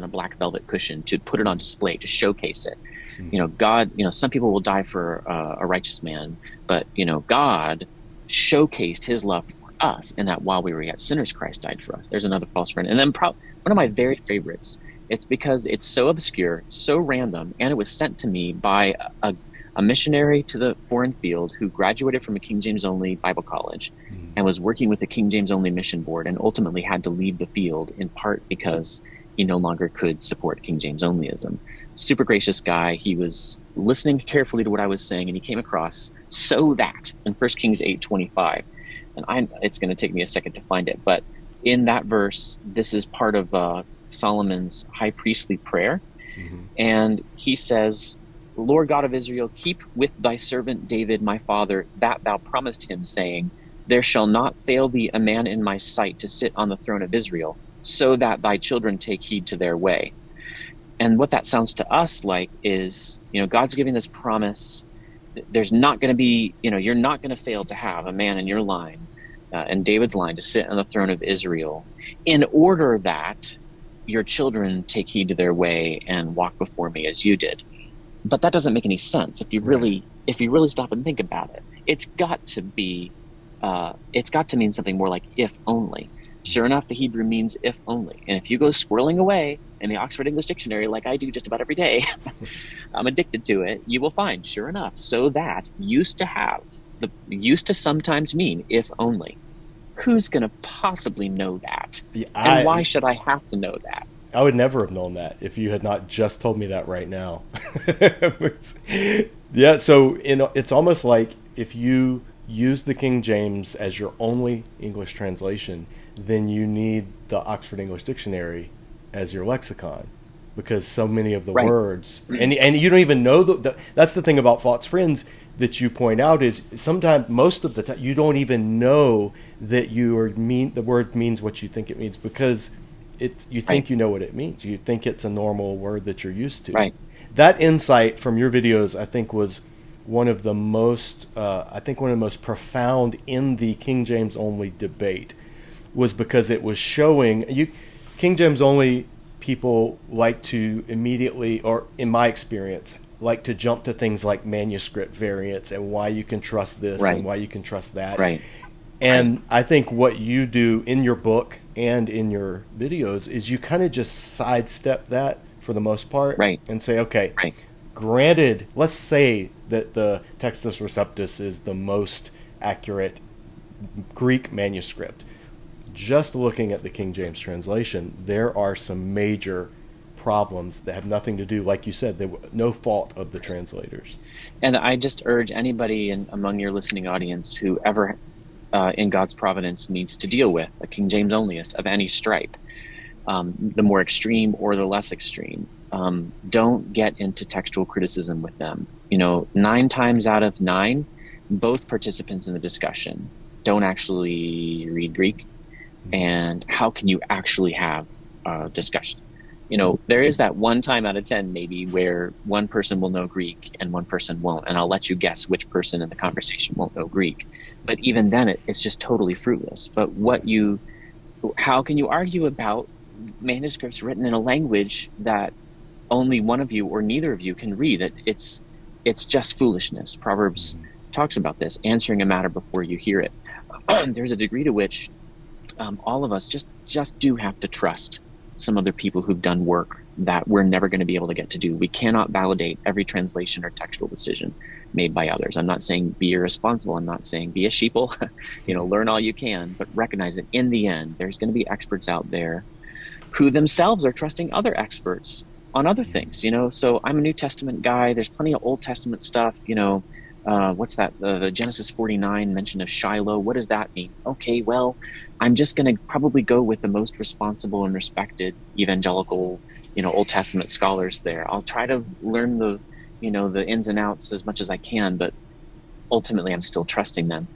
a black velvet cushion to put it on display, to showcase it. God, some people will die for a righteous man, but God showcased his love for us, and that while we were yet sinners, Christ died for us. There's another false friend. And then one of my very favorites, it's because it's so obscure, so random, and it was sent to me by a missionary to the foreign field who graduated from a King James Only Bible college and was working with the King James Only mission board, and ultimately had to leave the field in part because he no longer could support King James Onlyism. Super gracious guy. He was listening carefully to what I was saying, and he came across "so that" in 1 Kings 8:25. And it's going to take me a second to find it, but in that verse, this is part of Solomon's high priestly prayer. And he says, "Lord God of Israel, keep with thy servant David, my father, that thou promised him, saying, there shall not fail thee a man in my sight to sit on the throne of Israel, so that thy children take heed to their way." And what that sounds to us like is, God's giving this promise. There's not going to be, you're not going to fail to have a man in your line, in David's line, to sit on the throne of Israel, in order that your children take heed to their way and walk before me as you did. But that doesn't make any sense if you really stop and think about it. It's got to mean something more like "if only." Sure enough, the Hebrew means "if only." And if you go squirreling away in the Oxford English Dictionary, like I do just about every day, I'm addicted to it, you will find, sure enough, "so that" used to sometimes mean "if only." Who's going to possibly know that? And why should I have to know that? I would never have known that if you had not just told me that right now. Yeah, so it's almost like if you use the King James as your only English translation, then you need the Oxford English Dictionary as your lexicon, because so many of the words, and you don't even know that's the thing about false friends that you point out, is sometimes, most of the time, you don't even know that the word means what you think it means, because you think you know what it means. You think it's a normal word that you're used to. Right. That insight from your videos, I think, was one of the most profound in the King James only debate, was because it was showing King James only people like to immediately, or in my experience, like to jump to things like manuscript variants and why you can trust this and why you can trust that. Right. And I think what you do in your book and in your videos is you kind of just sidestep that for the most part, and say, okay, granted, let's say that the Textus Receptus is the most accurate Greek manuscript. Just looking at the King James translation, there are some major problems that have nothing to do, like you said, they were no fault of the translators. And I just urge anybody among your listening audience who ever in God's providence needs to deal with a King James Onlyist of any stripe, the more extreme or the less extreme, don't get into textual criticism with them. 9 times out of 9, both participants in the discussion don't actually read Greek. And how can you actually have a discussion? There is that 1 time out of 10 maybe where one person will know Greek and one person won't, and I'll let you guess which person in the conversation won't know Greek. But even then, it's just totally fruitless. But how can you argue about manuscripts written in a language that only one of you or neither of you can read? It's just foolishness. Proverbs talks about this, answering a matter before you hear it. There's a degree to which all of us just do have to trust some other people who've done work that we're never going to be able to get to do. We cannot validate every translation or textual decision made by others. I'm not saying be irresponsible. I'm not saying be a sheeple. Learn all you can, but recognize that in the end, there's going to be experts out there who themselves are trusting other experts on other things. So I'm a New Testament guy. There's plenty of Old Testament stuff, what's that? The Genesis 49 mention of Shiloh. What does that mean? Okay, well, I'm just going to probably go with the most responsible and respected evangelical, Old Testament scholars there. I'll try to learn the ins and outs as much as I can, but ultimately I'm still trusting them.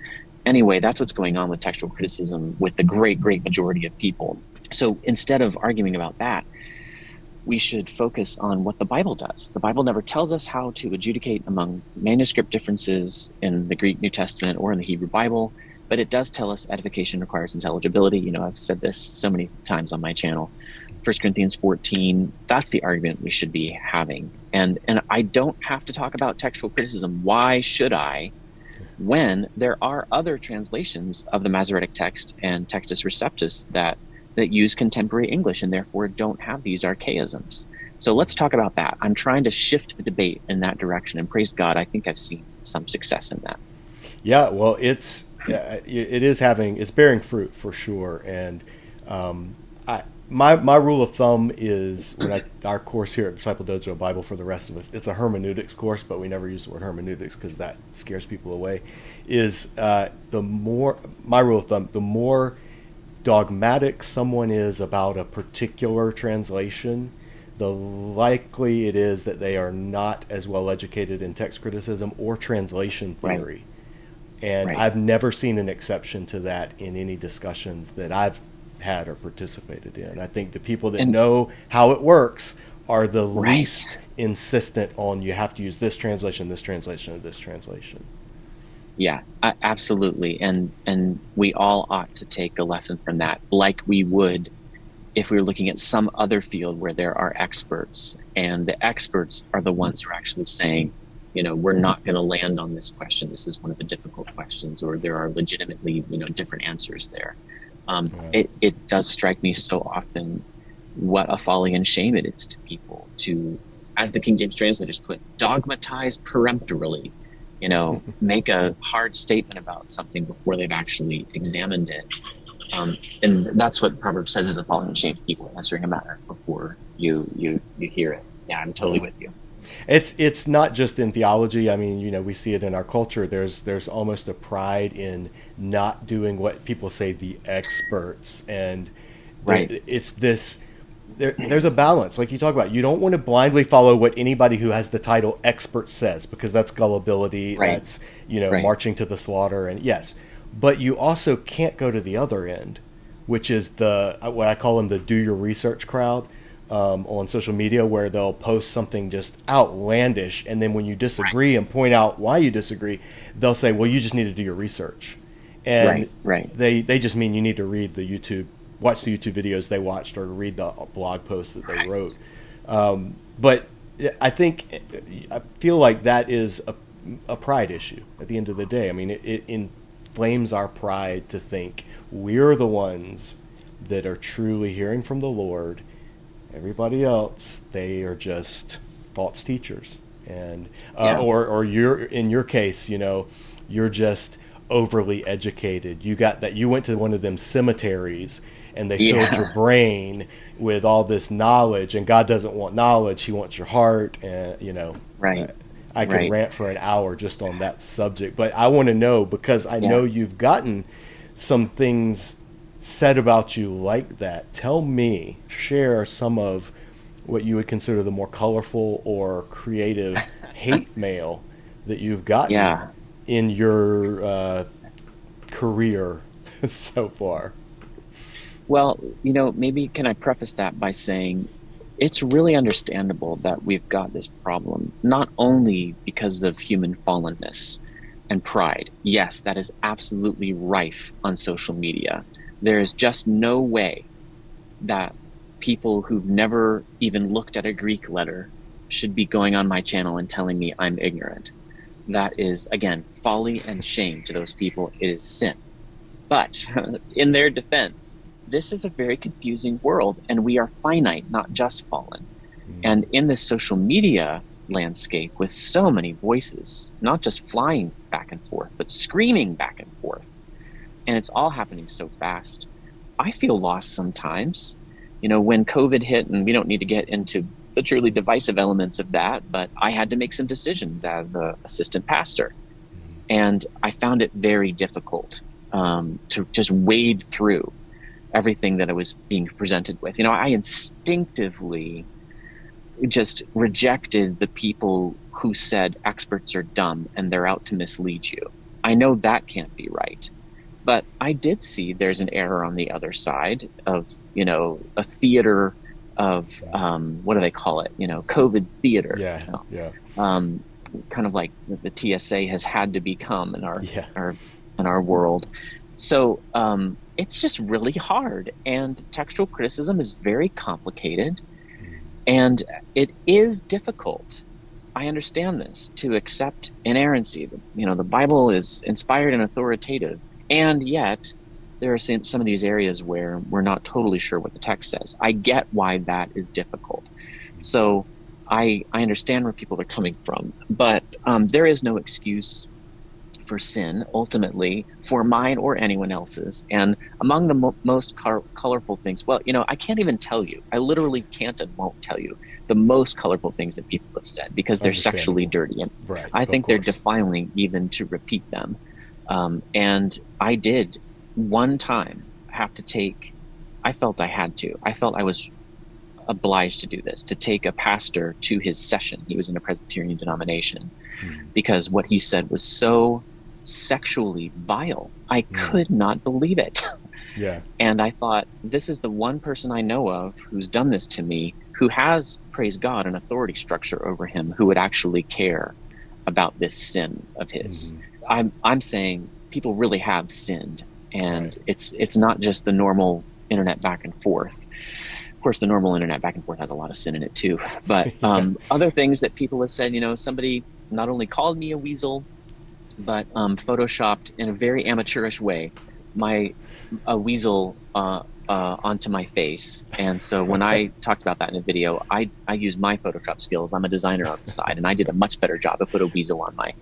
Anyway, that's what's going on with textual criticism with the great, great majority of people. So instead of arguing about that, we should focus on what the Bible does. The Bible never tells us how to adjudicate among manuscript differences in the Greek New Testament or in the Hebrew Bible, but it does tell us edification requires intelligibility. I've said this so many times on my channel. 1 Corinthians 14, that's the argument we should be having. And I don't have to talk about textual criticism. Why should I? When there are other translations of the Masoretic text and Textus Receptus that use contemporary English and therefore don't have these archaisms. So let's talk about that. I'm trying to shift the debate in that direction, and praise God, I think I've seen some success in that. Yeah, well, it's bearing fruit for sure. And my rule of thumb is our course here at Disciple Dojo Bible for the rest of us, it's a hermeneutics course, but we never use the word hermeneutics because that scares people away. My rule of thumb, the more dogmatic someone is about a particular translation, the likely it is that they are not as well educated in text criticism or translation theory. Right. And right. I've never seen an exception to that in any discussions that I've had or participated in. I think the people that know how it works are the right. least insistent on you have to use this translation, or this translation. Yeah, absolutely. And we all ought to take a lesson from that, like we would if we were looking at some other field where there are experts, and the experts are the ones who are actually saying, we're not going to land on this question. This is one of the difficult questions, or there are legitimately, different answers there. It does strike me so often what a folly and shame it is to people to, as the King James translators put, dogmatize peremptorily. Make a hard statement about something before they've actually examined it. And that's what Proverbs says is a folly and shame to people answering a matter before you hear it. Yeah, I'm totally with you. It's not just in theology. I mean, we see it in our culture. There's almost a pride in not doing what people say the experts, and right. It's this. There's a balance, like you talk about. You don't want to blindly follow what anybody who has the title expert says, because that's gullibility. Right. That's right. marching to the slaughter, and yes, but you also can't go to the other end, which is what I call them the do your research crowd. On social media, where they'll post something just outlandish, and then when you disagree and point out why you disagree, they'll say, well, you just need to do your research. And right. They just mean you need to watch the YouTube videos they watched, or read the blog posts that they wrote. But I feel like that is a pride issue at the end of the day. I mean, it inflames our pride to think we're the ones that are truly hearing from the Lord. Everybody else, they are just false teachers, and or you're, in your case, you're just overly educated. You went to one of them cemeteries, and they filled your brain with all this knowledge, and God doesn't want knowledge; He wants your heart. And right. I could rant for an hour just on that subject, but I want to know, because I know you've gotten some things said about you like that. Share some of what you would consider the more colorful or creative hate mail that you've gotten in your career so far. Well, maybe can I preface that by saying it's really understandable that we've got this problem, not only because of human fallenness and pride. Yes, that is absolutely rife on social media. There is just no way that people who've never even looked at a Greek letter should be going on my channel and telling me I'm ignorant. That is, again, folly and shame to those people. It is sin. But in their defense, this is a very confusing world, and we are finite, not just fallen. And in this social media landscape with so many voices, not just flying back and forth, but screaming back and forth, and it's all happening so fast, I feel lost sometimes. When COVID hit, and we don't need to get into the truly divisive elements of that, but I had to make some decisions as an assistant pastor. And I found it very difficult to just wade through everything that I was being presented with. I instinctively just rejected the people who said experts are dumb and they're out to mislead you. I know that can't be right. But I did see there's an error on the other side of, a theater of, what do they call it? COVID theater. Yeah. Kind of like the TSA has had to become in our world. So it's just really hard. And textual criticism is very complicated. And it is difficult. I understand this, to accept inerrancy. The Bible is inspired and authoritative. And yet, there are some of these areas where we're not totally sure what the text says. I get why that is difficult. So I understand where people are coming from. But there is no excuse for sin, ultimately, for mine or anyone else's. And among the most colorful things, I can't even tell you. I literally can't and won't tell you the most colorful things that people have said, because they're sexually dirty. And I think they're defiling even to repeat them. And I did one time have to take, I felt I had to, I felt I was obliged to do this, to take a pastor to his session. He was in a Presbyterian denomination, because what he said was so sexually vile. I could not believe it. Yeah. And I thought, this is the one person I know of who's done this to me, who has, praise God, an authority structure over him, who would actually care about this sin of his. I'm saying people really have sinned, and it's not just the normal internet back and forth. Of course, the normal internet back and forth has a lot of sin in it too. But other things that people have said, somebody not only called me a weasel, but photoshopped in a very amateurish way a weasel onto my face. And so when I talked about that in a video, I used my Photoshop skills. I'm a designer on the side, and I did a much better job to put a weasel on my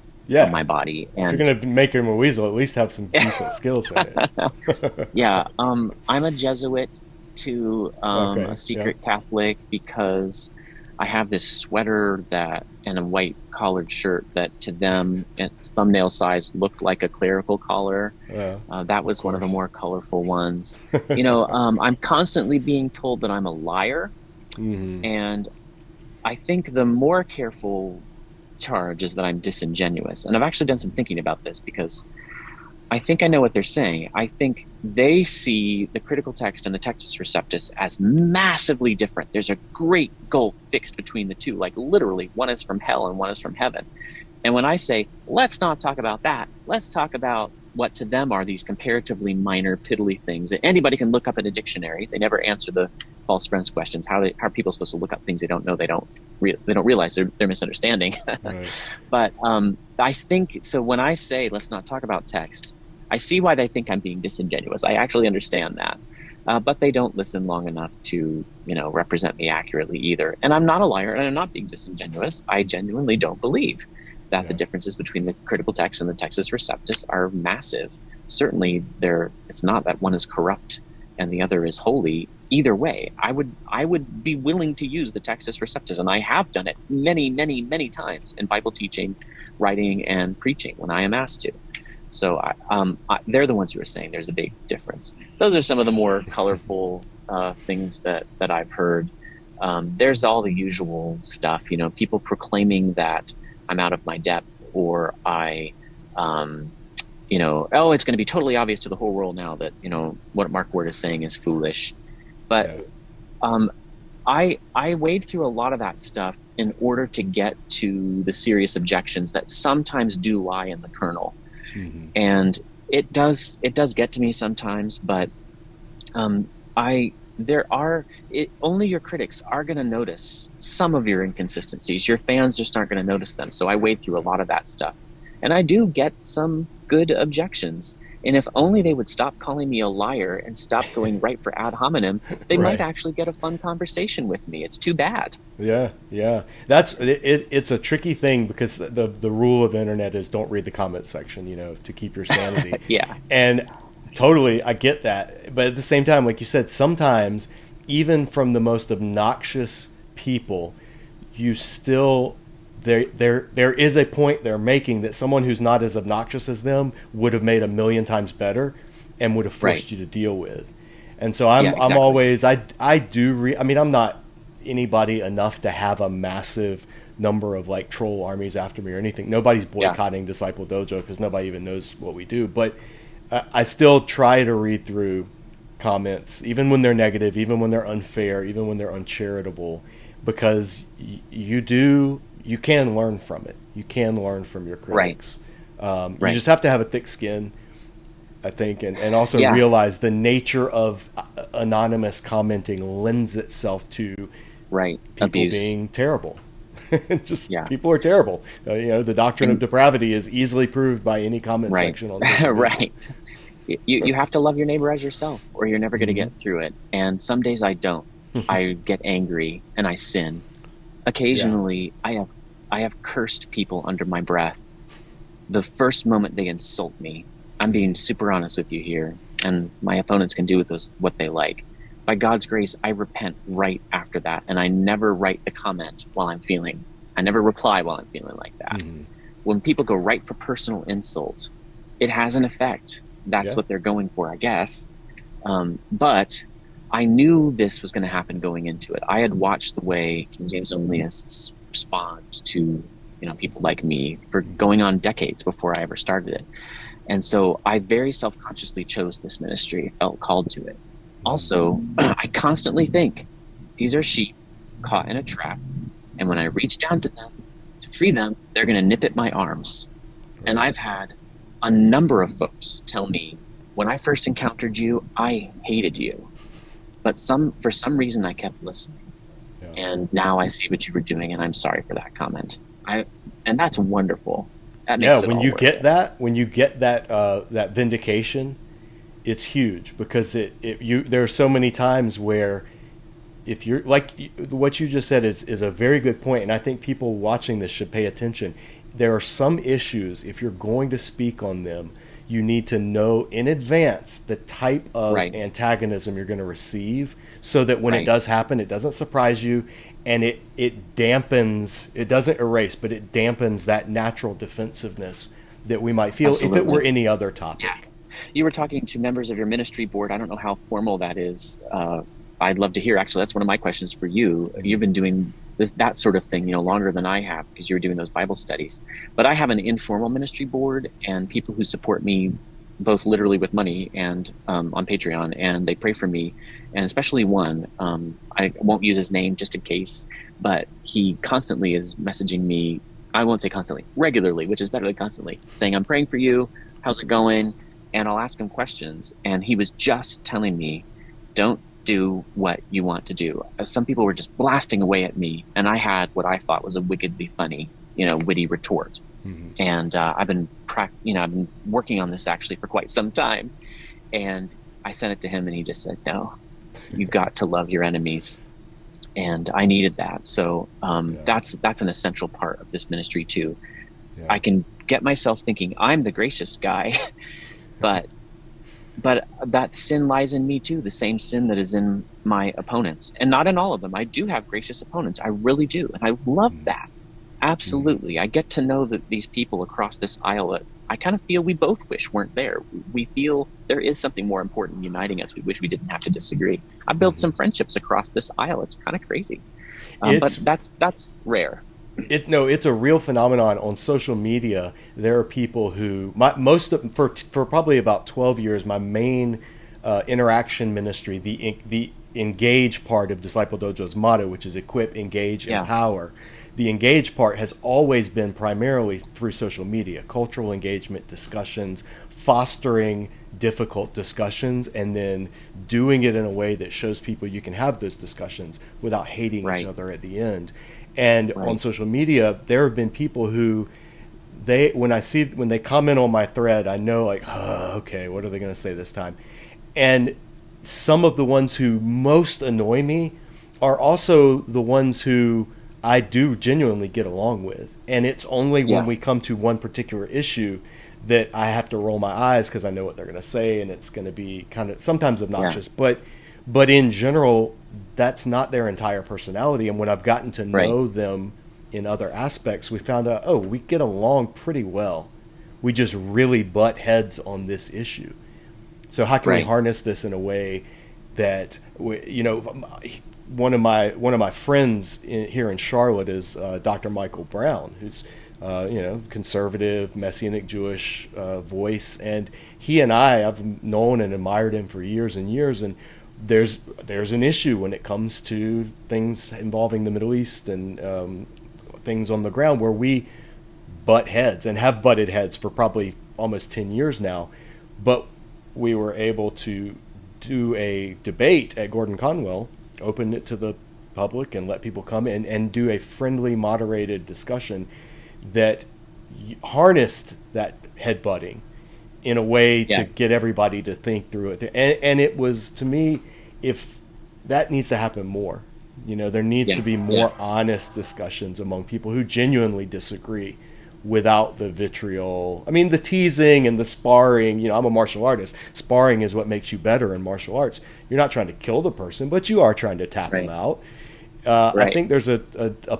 body. And if you're going to make him a weasel, at least have some decent skills in it. Yeah. I'm a Jesuit to a secret Catholic, because I have this sweater and a white collared shirt that to them, its thumbnail size looked like a clerical collar. That was one of the more colorful ones. I'm constantly being told that I'm a liar. And I think the more careful charge is that I'm disingenuous. And I've actually done some thinking about this, because I think I know what they're saying. I think they see the critical text and the Textus Receptus as massively different. There's a great gulf fixed between the two, like literally one is from hell and one is from heaven. And when I say, let's not talk about that, let's talk about what to them are these comparatively minor, piddly things that anybody can look up in a dictionary. They never answer the false friends questions. How are people supposed to look up things they don't know? They don't realize they're misunderstanding. But I think, so when I say, let's not talk about text, I see why they think I'm being disingenuous. I actually understand that. But they don't listen long enough to, represent me accurately either. And I'm not a liar, and I'm not being disingenuous. I genuinely don't believe that the differences between the critical text and the Textus Receptus are massive. Certainly, it's not that one is corrupt and the other is holy. Either way, I would be willing to use the Textus Receptus, and I have done it many, many, many times in Bible teaching, writing, and preaching when I am asked to. So they're the ones who are saying there's a big difference. Those are some of the more colorful things that I've heard. There's all the usual stuff, people proclaiming that I'm out of my depth, or it's going to be totally obvious to the whole world now that, what Mark Ward is saying is foolish. But I wade through a lot of that stuff in order to get to the serious objections that sometimes do lie in the kernel. And it does get to me sometimes, but only your critics are going to notice some of your inconsistencies. Your fans just aren't going to notice them. So I wade through a lot of that stuff, and I do get some good objections. And if only they would stop calling me a liar and stop going right for ad hominem, they might actually get a fun conversation with me. It's too bad. Yeah. That's it. It's a tricky thing, because the rule of the internet is don't read the comment section, to keep your sanity. Yeah. And totally, I get that. But at the same time, like you said, sometimes even from the most obnoxious people, you still there is a point they're making that someone who's not as obnoxious as them would have made a million times better and would have forced Right. you to deal with. And so Yeah, I'm exactly. always, I mean, I'm not anybody enough to have a massive number of like troll armies after me or anything. Nobody's Yeah. boycotting Disciple Dojo because nobody even knows what we do. But I still try to read through comments, even when they're negative, even when they're unfair, even when they're uncharitable, because you can learn from it. You can learn from your Right. critics. You Right. just have to have a thick skin, I think, and also Yeah. realize the nature of anonymous commenting lends itself to Right. people Abuse. being terrible. Just Yeah. people are terrible. The doctrine of And depravity is easily proved by any comment right. section on social media. Right. You have to love your neighbor as yourself, or you're never going to Hmm. get through it. And some days I don't. I get angry and I sin. Yeah. Occasionally, I have cursed people under my breath. The first moment they insult me, I'm being super honest with you here, and my opponents can do with those what they like. By God's grace, I repent right after that, and I never write the comment while I'm feeling. I never reply while I'm feeling like that. Hmm. When people go right for personal insult, it has an effect. That's Yeah. what they're going for, I guess. But I knew this was going to happen going into it. I had watched the way King James Onlyists respond to people like me for going on decades before I ever started it. And so I very self-consciously chose this ministry, felt called to it. Also, I constantly think these are sheep caught in a trap. And when I reach down to them to free them, they're going to nip at my arms. And Right. I've had a number of folks tell me, when I first encountered you, I hated you. But for some reason, I kept listening. Yeah. And now I see what you were doing, and I'm sorry for that comment. And that's wonderful. That Yeah, makes it when all you worth get it. that, that vindication, it's huge because there are so many times where if you're like what you just said is a very good point, and I think people watching this should pay attention. There are some issues, if you're going to speak on them, you need to know in advance the type of Right, antagonism you're going to receive so that when it right. does happen, it doesn't surprise you, and it dampens, it doesn't erase, but it dampens that natural defensiveness that we might feel if it were Absolutely. any other Yeah. topic. You were talking to members of your ministry board. I don't know how formal that is. I'd love to hear. Actually, that's one of my questions for you. You've been doing that sort of thing, longer than I have because you were doing those Bible studies. But I have an informal ministry board and people who support me both literally with money and on Patreon, and they pray for me. And especially one, I won't use his name just in case, but he constantly is messaging me. I won't say constantly, regularly, which is better than constantly, saying, I'm praying for you. How's it going? And I'll ask him questions. And he was just telling me, don't do what you want to do. Some people were just blasting away at me, and I had what I thought was a wickedly funny, witty retort. Mm-hmm. And I've been working on this actually for quite some time. And I sent it to him, and he just said, "No, you've got to love your enemies." And I needed that. So Yeah. that's an essential part of this ministry too. Yeah. I can get myself thinking I'm the gracious guy, but that sin lies in me too, the same sin that is in my opponents, and not in all of them. I do have gracious opponents, I really do, and I love that. Absolutely. I get to know that these people across this aisle that I kind of feel we both wish weren't there. We feel there is something more important uniting us. We wish we didn't have to disagree. I built some friendships across this aisle. It's kind of crazy, but It's that's rare. it's a real phenomenon on social media. There are people who for probably about 12 years, my main interaction ministry, the engage part of Disciple Dojo's motto, which is equip, engage, Yeah. empower. The engage part has always been primarily through social media, cultural engagement, discussions, fostering difficult discussions, and then doing it in a way that shows people you can have those discussions without hating each Right. other at the end. And on Right. social media, there have been people who when they comment on my thread, I know like, okay, what are they going to say this time? And some of the ones who most annoy me are also the ones who I do genuinely get along with. And it's only when Yeah. we come to one particular issue that I have to roll my eyes because I know what they're going to say, and it's going to be kind of sometimes Yeah. obnoxious. But in general, that's not their entire personality. And when I've gotten to Right. know them in other aspects, we found out, oh, we get along pretty well. We just really butt heads on this issue. So how can we Right. harness this in a way that one of my friends here in Charlotte is Dr. Michael Brown, who's conservative Messianic Jewish voice, and he and I've known and admired him for years and years, and there's an issue when it comes to things involving the Middle East and things on the ground where we butt heads and have butted heads for probably almost 10 years now, but we were able to do a debate at Gordon Conwell, open it to the public and let people come in and do a friendly, moderated discussion that harnessed that headbutting in a way to get everybody to think through it. And it was, to me, if that needs to happen more, there needs to be more honest discussions among people who genuinely disagree, without the vitriol. I mean, the teasing and the sparring, I'm a martial artist. Sparring is what makes you better in martial arts. You're not trying to kill the person, but you are trying to tap them out. I think there's a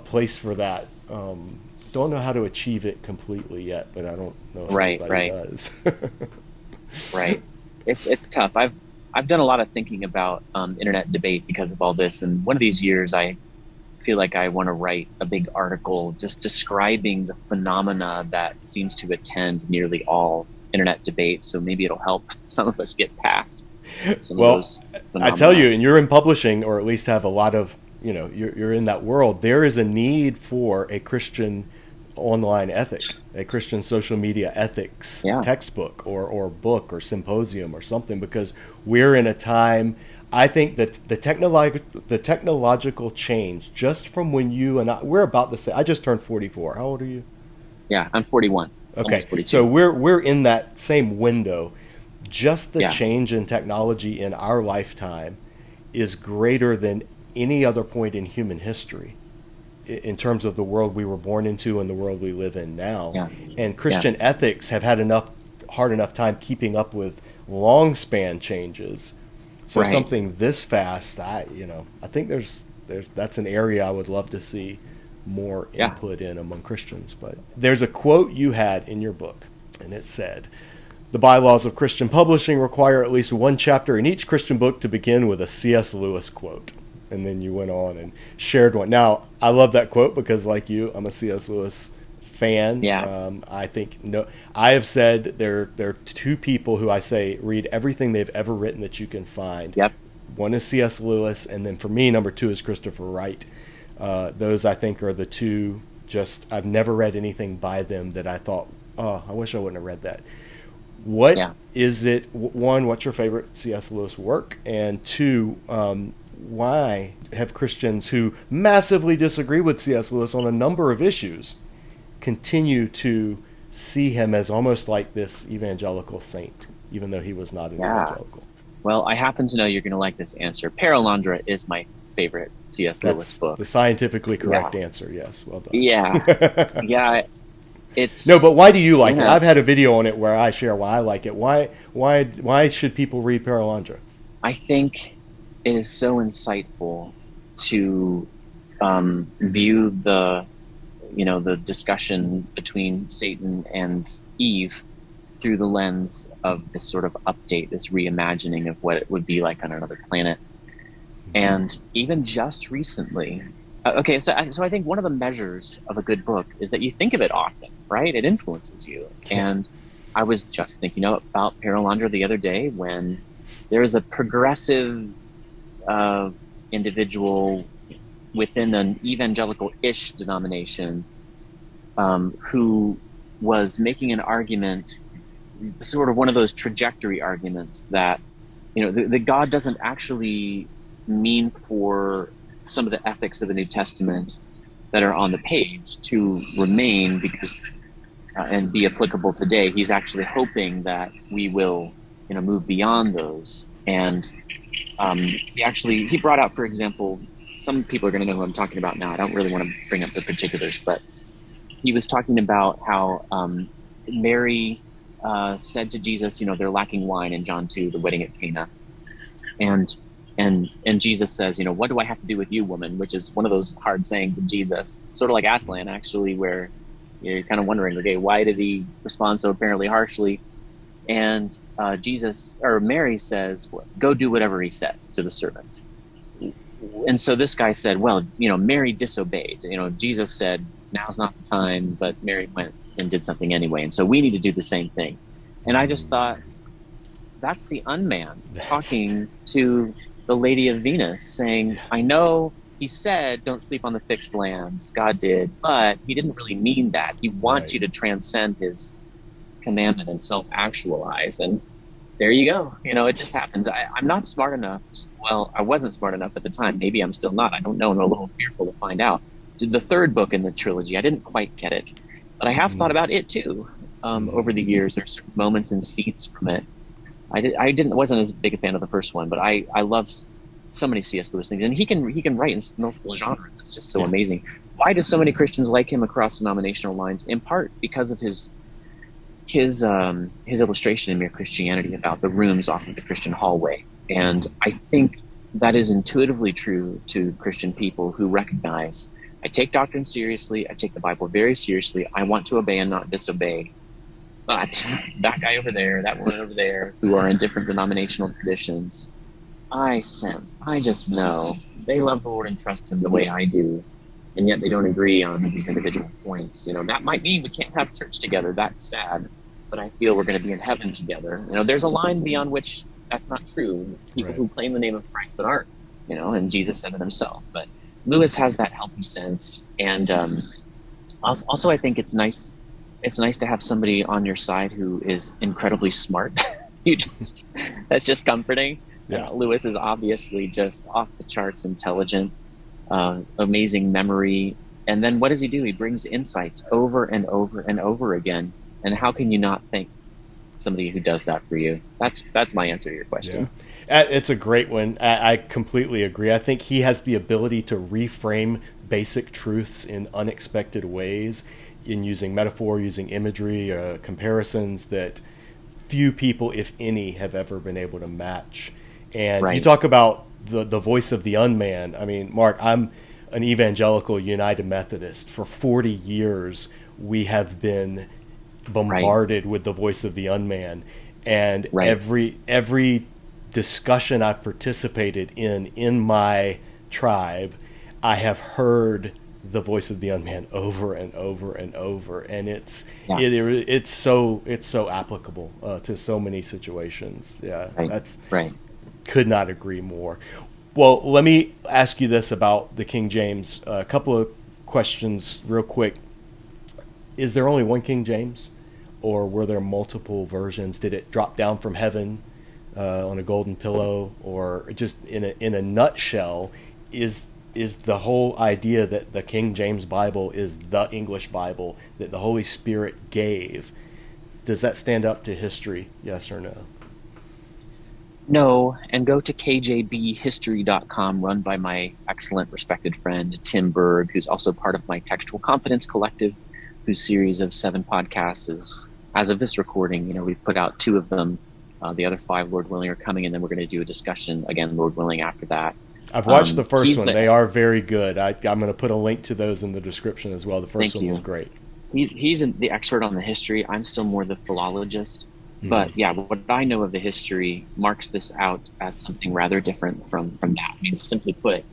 place for that. Don't know how to achieve it completely yet, but I don't know if anybody does. Right. It's tough. I've done a lot of thinking about internet debate because of all this, and one of these years I feel like I want to write a big article just describing the phenomena that seems to attend nearly all internet debates. So maybe it'll help some of us get past some of those phenomena. I tell you, and you're in publishing, or at least have a lot of, you're in that world. There is a need for a Christian online ethic, a Christian social media ethics textbook or book or symposium or something, because we're in a time. I think that the technological change, just from when you and we're about the same. I just turned 44. How old are you? Yeah, I'm 41. Okay, so we're in that same window. Just the change in technology in our lifetime is greater than any other point in human history, in terms of the world we were born into and the world we live in now. And Christian ethics have had hard enough time keeping up with long span changes. So something this fast, I think that's an area I would love to see more input in among Christians. But there's a quote you had in your book, and it said, "The bylaws of Christian publishing require at least one chapter in each Christian book to begin with a C.S. Lewis quote." And then you went on and shared one. Now, I love that quote because, like you, I'm a C.S. Lewis fan. I think I have said there are two people who I say read everything they've ever written that you can find. One is C.S. Lewis, and then for me, number two is Christopher Wright. Those, I think, are the two. I've never read anything by them that I thought, oh, I wish I wouldn't have read that. What is it? One, what's your favorite C.S. Lewis work? And two, why have Christians who massively disagree with C.S. Lewis on a number of issues continue to see him as almost like this evangelical saint, even though he was not an evangelical? Well, I happen to know you're going to like this answer. Perelandra is my favorite C.S. Lewis book. The scientifically correct answer, yes. Well done. It's no, but why do you like it? I've had a video on it where I share why I like it. Why should people read Perelandra? I think it is so insightful to view the discussion between Satan and Eve through the lens of this sort of update, this reimagining of what it would be like on another planet. And even just recently, so I think one of the measures of a good book is that you think of it often, right? It influences you. And I was just thinking about Perelandra the other day when there is a progressive individual within an evangelical-ish denomination who was making an argument, sort of one of those trajectory arguments that, that God doesn't actually mean for some of the ethics of the New Testament that are on the page to remain because and be applicable today. He's actually hoping that we will, move beyond those. And he brought out, for example, some people are going to know who I'm talking about now. I don't really want to bring up the particulars, but he was talking about how Mary said to Jesus, they're lacking wine in John 2, the wedding at Cana. And And Jesus says, what do I have to do with you, woman? Which is one of those hard sayings of Jesus, sort of like Aslan, actually, where you're kind of wondering, okay, why did he respond so apparently harshly? And Mary says, go do whatever he says to the servants. And so this guy said, well, Mary disobeyed. Jesus said, now's not the time, but Mary went and did something anyway. And so we need to do the same thing. And I just thought, that's the unman talking to the Lady of Venus, saying, I know he said, don't sleep on the fixed lands. God did, but he didn't really mean that. He wants you to transcend his commandment and self-actualize. And there you go. It just happens. I'm not smart enough. Well, I wasn't smart enough at the time. Maybe I'm still not. I don't know. I'm a little fearful to find out. The third book in the trilogy, I didn't quite get it, but I have thought about it too. Over the years, there's certain moments and scenes from it. Wasn't as big a fan of the first one, but I love so many C.S. Lewis things, and he can write in multiple genres. It's just so amazing. Why do so many Christians like him across denominational lines? In part because of his illustration in Mere Christianity about the rooms off of the Christian hallway. And I think that is intuitively true to Christian people who recognize, I take doctrine seriously, I take the Bible very seriously, I want to obey and not disobey. But that guy over there, that woman over there, who are in different denominational traditions, I just know they love the Lord and trust him the way I do. And yet they don't agree on these individual points. That might mean we can't have church together. That's sad. But I feel we're going to be in heaven together. There's a line beyond which that's not true. People who claim the name of Christ but aren't, and Jesus said it himself. But Lewis has that healthy sense. And also I think it's nice to have somebody on your side who is incredibly smart. That's just comforting. Yeah. Lewis is obviously just off the charts intelligent, amazing memory. And then what does he do? He brings insights over and over and over again. And how can you not thank somebody who does that for you? That's my answer to your question. Yeah. It's a great one. I completely agree. I think he has the ability to reframe basic truths in unexpected ways, in using metaphor, using imagery, comparisons that few people, if any, have ever been able to match. And you talk about the voice of the unman. I mean, Mark, I'm an evangelical United Methodist. For 40 years, we have been bombarded with the voice of the unman. And every discussion I've participated in my tribe, I have heard the voice of the unman over and over and over, and it's so applicable to so many situations. That's could not agree more. Well, let me ask you this about the King James. A couple of questions real quick. Is there only one King James, or were there multiple versions? Did it drop down from heaven on a golden pillow, or just in a nutshell, is the whole idea that the King James Bible is the English Bible that the Holy Spirit gave, does that stand up to history, yes or no? No, and go to KJV-History.com, run by my excellent, respected friend, Tim Berg, who's also part of my Textual Confidence Collective, whose series of 7 podcasts is, as of this recording, we've put out 2 of them. The other 5, Lord willing, are coming, and then we're going to do a discussion, again, Lord willing, after that. I've watched the first one. They are very good. I'm going to put a link to those in the description as well. The first one was great. He's the expert on the history. I'm still more the philologist. But yeah, what I know of the history marks this out as something rather different from that. I mean, simply put,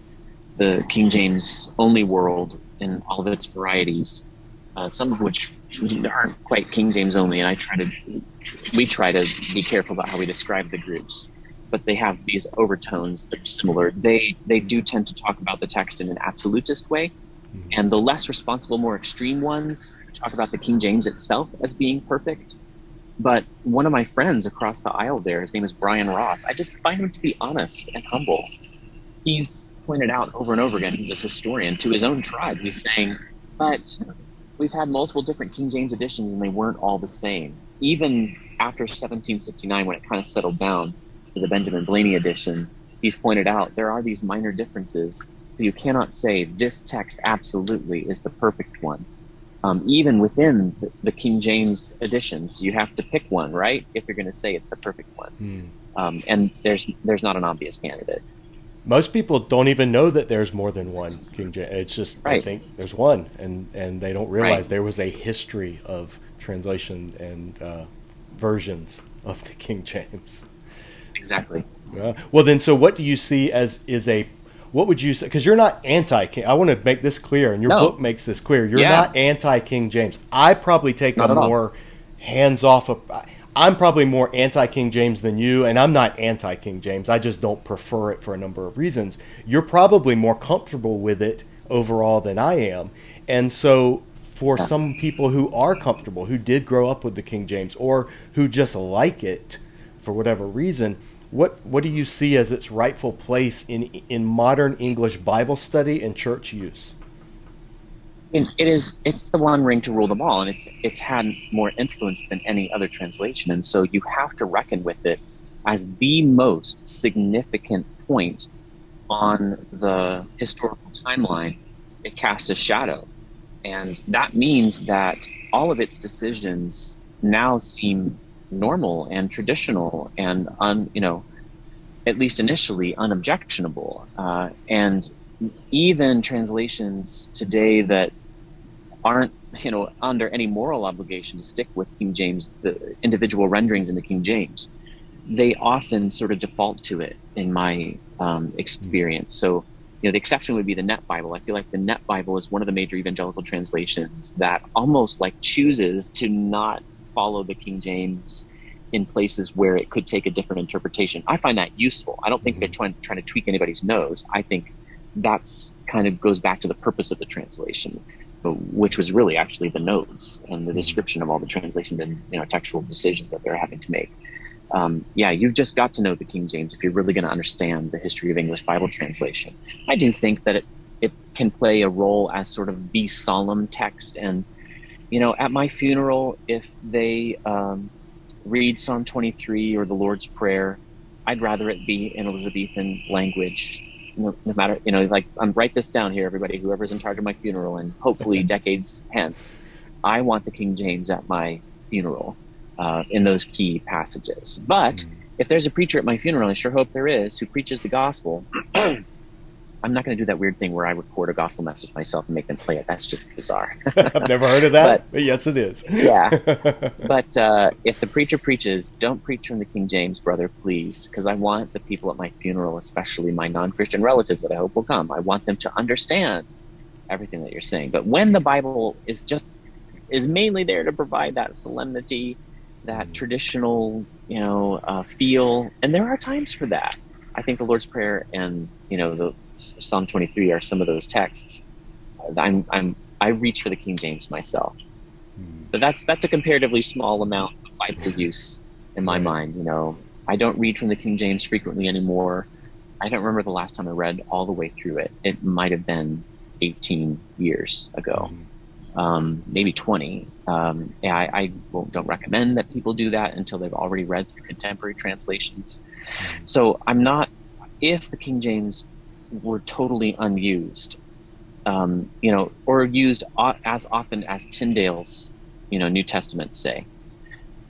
the King James only world in all of its varieties, some of which aren't quite King James only, and we try to be careful about how we describe the groups, but they have these overtones that are similar. They do tend to talk about the text in an absolutist way, and the less responsible, more extreme ones talk about the King James itself as being perfect. But one of my friends across the aisle there, his name is Brian Ross, I just find him to be honest and humble. He's pointed out over and over again, he's a historian, to his own tribe. He's saying, but we've had multiple different King James editions and they weren't all the same. Even after 1769, when it kind of settled down to the Benjamin Blaney edition, he's pointed out there are these minor differences. So you cannot say this text absolutely is the perfect one. Even within the King James editions, you have to pick one, right? If you're going to say it's the perfect one. And there's not an obvious candidate. Most people don't even know that there's more than one King James. It's just they Right, think there's one, and they don't right, realize there was a history of translation and versions of the King James. exactly. Well, then, so what do you see as is a what would you say? Because you're not anti-King. I want to make this clear, and your No, book makes this clear. You're yeah, not anti-King James. I probably take a not at all. more hands-off. I'm probably more anti-King James than you, and I'm not anti-King James. I just don't prefer it for a number of reasons. You're probably more comfortable with it overall than I am, and so for Yeah. some people who are comfortable, who did grow up with the King James, or who just like it for whatever reason, what do you see as its rightful place in modern English Bible study and church use? And it's the one ring to rule them all, and it's had more influence than any other translation, and so you have to reckon with it as the most significant point on the historical timeline. It casts a shadow, and that means that all of its decisions now seem normal and traditional and at least initially unobjectionable, and even translations today that aren't under any moral obligation to stick with King James, the individual renderings in the King James, they often sort of default to it in my experience. So the exception would be the Net Bible. I feel like the Net Bible is one of the major evangelical translations that almost like chooses to not follow the King James in places where it could take a different interpretation. I find that useful. I don't think they're trying to tweak anybody's nose. I think that's kind of goes back to the purpose of the translation, which was really actually the notes and the description of all the translation and textual decisions that they're having to make. Yeah, you've just got to know the King James if you're really going to understand the history of English Bible translation. I do think that it can play a role as sort of the solemn text. And, at my funeral, if they read Psalm 23 or the Lord's Prayer, I'd rather it be in Elizabethan language. No matter, write this down here, everybody, whoever's in charge of my funeral, and hopefully decades hence, I want the King James at my funeral. In those key passages. But if there's a preacher at my funeral, I sure hope there is, who preaches the gospel, I'm not going to do that weird thing where I record a gospel message myself and make them play it. That's just bizarre. I've never heard of that, But but yes, it is. yeah, but if the preacher preaches, don't preach from the King James, brother, please, because I want the people at my funeral, especially my non-Christian relatives that I hope will come, I want them to understand everything that you're saying. But when the Bible is mainly there to provide that solemnity, that traditional, feel, and there are times for that. I think the Lord's Prayer and the Psalm 23 are some of those texts. I reach for the King James myself, but that's a comparatively small amount of Bible use in my mind. I don't read from the King James frequently anymore. I don't remember the last time I read all the way through it. It might have been 18 years ago. Maybe 20. I don't recommend that people do that until they've already read through contemporary translations. So I'm not, if the King James were totally unused, or used as often as Tyndale's, New Testament say,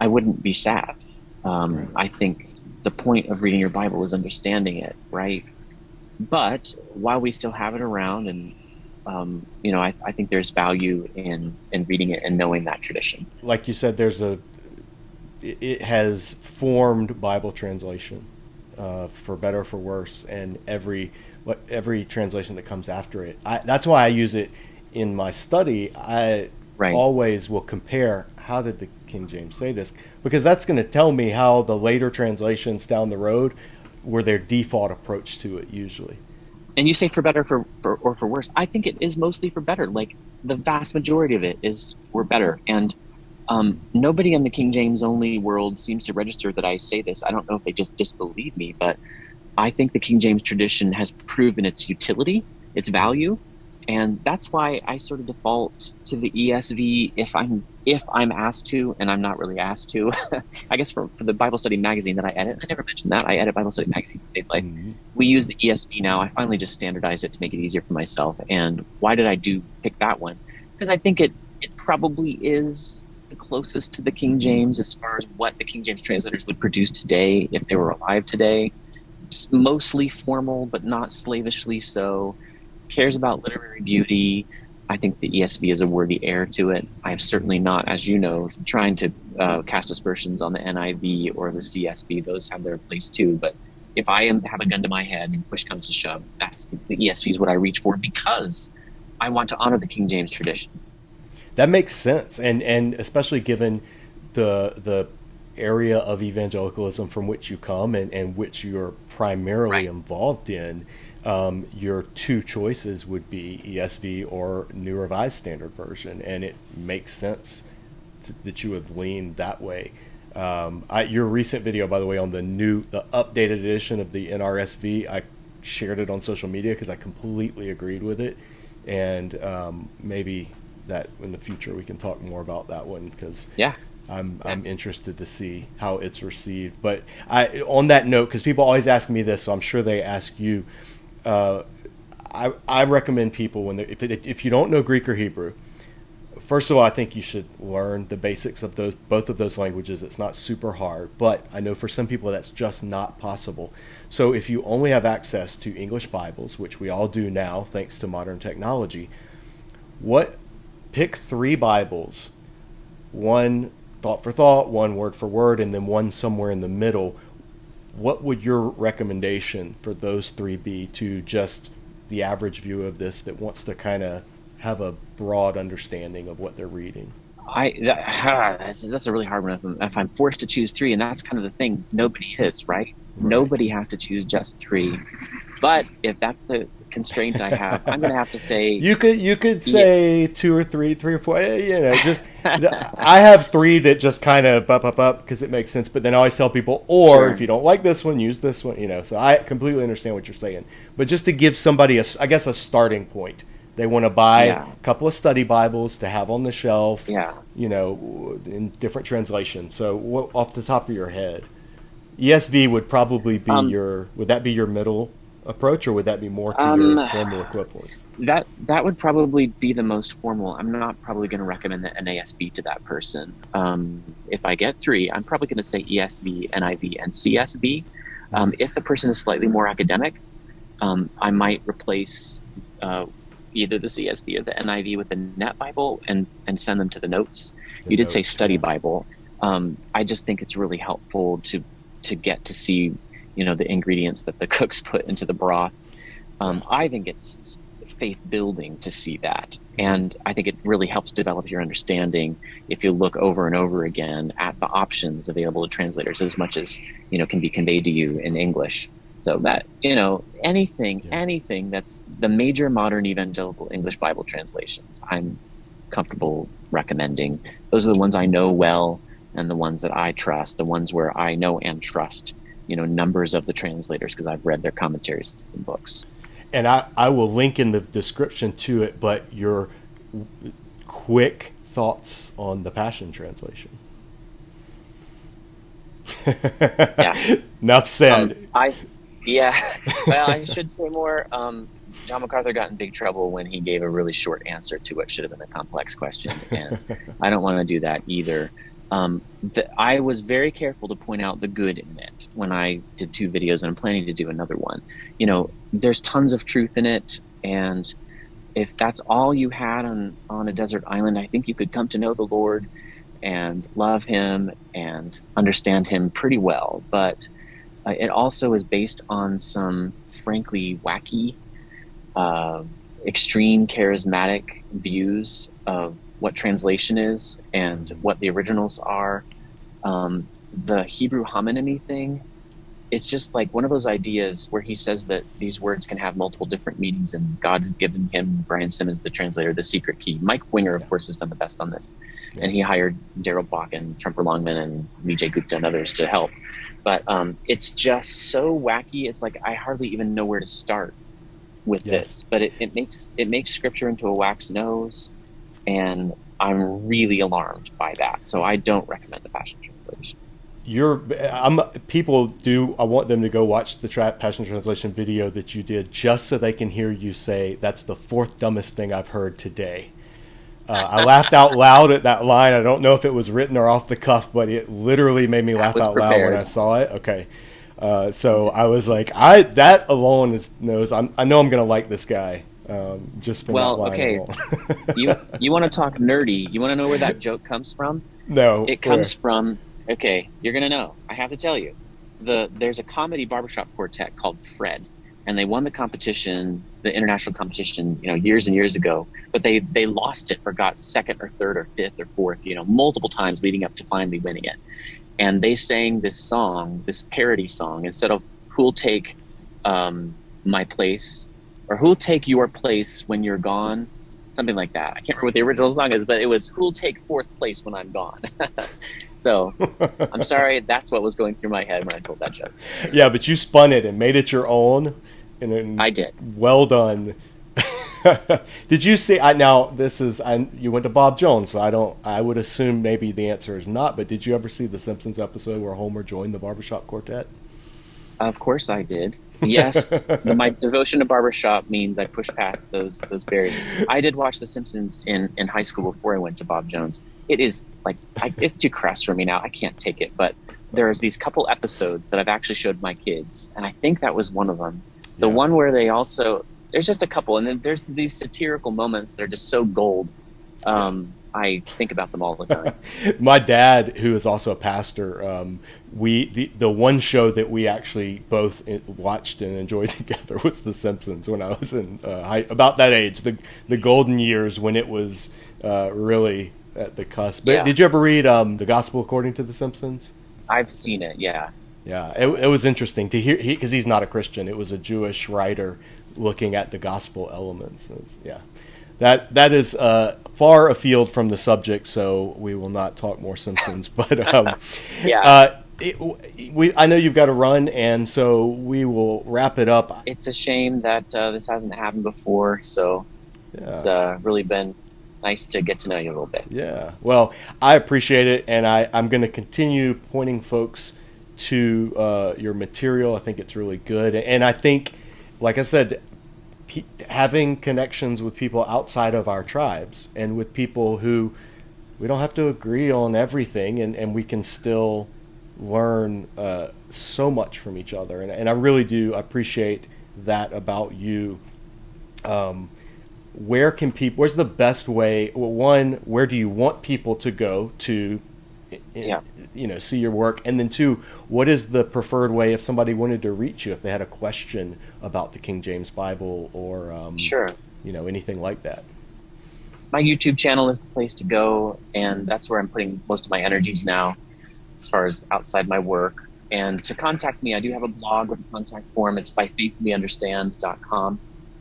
I wouldn't be sad. I think the point of reading your Bible is understanding it, right? But while we still have it around and I think there's value in reading it and knowing that tradition. Like you said, it has formed Bible translation, for better or for worse, and every translation that comes after it. That's why I use it in my study. I always will compare, how did the King James say this? Because that's going to tell me how the later translations down the road were their default approach to it usually. And you say for better or for worse. I think it is mostly for better. Like the vast majority of it is for better. And nobody in the King James only world seems to register that I say this. I don't know if they just disbelieve me, but I think the King James tradition has proven its utility, its value. And that's why I sort of default to the ESV if I'm asked to, and I'm not really asked to. I guess for the Bible Study magazine that I edit, I never mentioned that. I edit Bible Study magazine. We use the ESV now. I finally just standardized it to make it easier for myself. And why did I pick that one? Because I think it probably is the closest to the King James as far as what the King James translators would produce today if they were alive today. mostly formal, but not slavishly so, cares about literary beauty. I think the ESV is a worthy heir to it. I am certainly not, as you know, trying to cast aspersions on the NIV or the CSB. Those have their place too. But if I have a gun to my head and push comes to shove, that's the ESV is what I reach for, because I want to honor the King James tradition. That makes sense, and especially given the area of evangelicalism from which you come and which you're primarily Right. involved in, your two choices would be ESV or New Revised Standard Version, and it makes sense that you would lean that way. Your recent video, by the way, on the updated edition of the NRSV, I shared it on social media because I completely agreed with it, and maybe that in the future we can talk more about that one, because Yeah. I'm interested to see how it's received. But on that note, because people always ask me this, so I'm sure they ask you. I recommend people when if you don't know Greek or Hebrew, first of all, I think you should learn the basics of both of those languages. It's not super hard, but I know for some people that's just not possible. So if you only have access to English Bibles, which we all do now thanks to modern technology, pick 3 Bibles, one thought for thought, one word for word, and then one somewhere in the middle. What would your recommendation for those 3 be to just the average viewer of this that wants to kind of have a broad understanding of what they're reading? That's a really hard one. If I'm forced to choose 3, and that's kind of the thing, nobody is, right? Right. Nobody has to choose just 3. But if that's the constraint I have, I'm going to have to say, You could yeah, say 2 or 3, 3 or 4. Just I have 3 that just kind of up because it makes sense. But then I always tell people, or if sure, you don't like this one, use this one. So I completely understand what you're saying. But just to give somebody I guess a starting point, they want to buy a yeah, couple of study Bibles to have on the shelf, yeah. in different translations. So off the top of your head, ESV would probably be Um, would that be your middle approach, or would that be more to your um, formal equivalent? that would probably be the most formal. I'm not probably going to recommend the NASB to that person. If I get 3, I'm probably going to say ESV, NIV, and CSB. If the person is slightly more academic, I might replace either the CSB or the NIV with the Net Bible and send them to the notes. The You did say notes, study yeah. Bible. I just think it's really helpful to get to see, the ingredients that the cooks put into the broth. Yeah. I think it's faith building to see that. And I think it really helps develop your understanding if you look over and over again at the options available to translators, as much as, can be conveyed to you in English. So that, Yeah. anything that's the major modern evangelical English Bible translations, I'm comfortable recommending. Those are the ones I know well, and the ones that I trust, the ones where I know and trust, numbers of the translators, because I've read their commentaries and books. And I will link in the description to it, but your quick thoughts on the Passion Translation. Yeah. Enough said. I, yeah, well, I should say more. John MacArthur got in big trouble when he gave a really short answer to what should have been a complex question, and I don't want to do that either. I was very careful to point out the good in it when I did 2 videos, and I'm planning to do another one. There's tons of truth in it, and if that's all you had on a desert island, I think you could come to know the Lord and love Him and understand Him pretty well. But it also is based on some frankly wacky, uh, extreme charismatic views of what translation is and what the originals are. The Hebrew homonymy thing, it's just like one of those ideas where he says that these words can have multiple different meanings, and God had given him, Brian Simmons, the translator, the secret key. Mike Winger, of Yeah. course, has done the best on this. Yeah. And he hired Daryl Bach and Trumper Longman and Vijay Gupta and others to help. But it's just so wacky. It's like I hardly even know where to start with Yes. this. But it makes scripture into a wax nose, and I'm really alarmed by that. So I don't recommend the Passion Translation. People do. I want them to go watch the Passion Translation video that you did, just so they can hear you say that's the 4th dumbest thing I've heard today. I laughed out loud at that line. I don't know if it was written or off the cuff, but it literally made me That laugh was out loud when I prepared. saw it. Okay. So I was like, that alone I know I'm gonna like this guy, just from that Well, line okay, alone. you want to talk nerdy? You want to know where that joke comes from? No, It where? comes from, okay, you're gonna know. I have to tell you. There's a comedy barbershop quartet called Fred, and they won the competition, the international competition, years and years ago. But they lost it, or got second or third or fifth or fourth, multiple times leading up to finally winning it. And they sang this song, this parody song, instead of "Who'll take my place" or "Who'll take your place when you're gone," something like that. I can't remember what the original song is, but it was "Who'll take fourth place when I'm gone." So I'm sorry, that's what was going through my head when I told that joke. Yeah, but you spun it and made it your own, and then, I did. well done. Did you see? You went to Bob Jones, so I would assume maybe the answer is not. But did you ever see the Simpsons episode where Homer joined the barbershop quartet? Of course I did. Yes, my devotion to barbershop means I push past those barriers. I did watch The Simpsons in high school before I went to Bob Jones. It is like it's too crass for me now. I can't take it. But there's these couple episodes that I've actually showed my kids, and I think that was one of them. The Yeah. one where there's just a couple, and then there's these satirical moments that are just so gold. I think about them all the time. My dad, who is also a pastor, the one show that we actually both watched and enjoyed together was The Simpsons when I was in about that age, the golden years when it was really at the cusp. But Yeah. did you ever read The Gospel According to The Simpsons? I've seen it. Yeah. Yeah, it was interesting to hear, because he's not a Christian. It was a Jewish writer looking at the gospel elements. Yeah, that is far afield from the subject, so we will not talk more Simpsons. But Yeah. I know you've got to run, and so we will wrap it up. It's a shame that this hasn't happened before. So it's really been nice to get to know you a little bit. Yeah, well, I appreciate it, and I'm going to continue pointing folks to your material. I think it's really good, and I think, like I said, having connections with people outside of our tribes and with people who we don't have to agree on everything, and we can still learn so much from each other, and I really do appreciate that about you. Where's the best way? Well, one, where do you want people to go to, see your work? And then two, what is the preferred way if somebody wanted to reach you, if they had a question about the King James Bible or, Sure. Anything like that? My YouTube channel is the place to go, and that's where I'm putting most of my energies now, as far as outside my work. And to contact me, I do have a blog with a contact form. It's by faithweunderstand.com,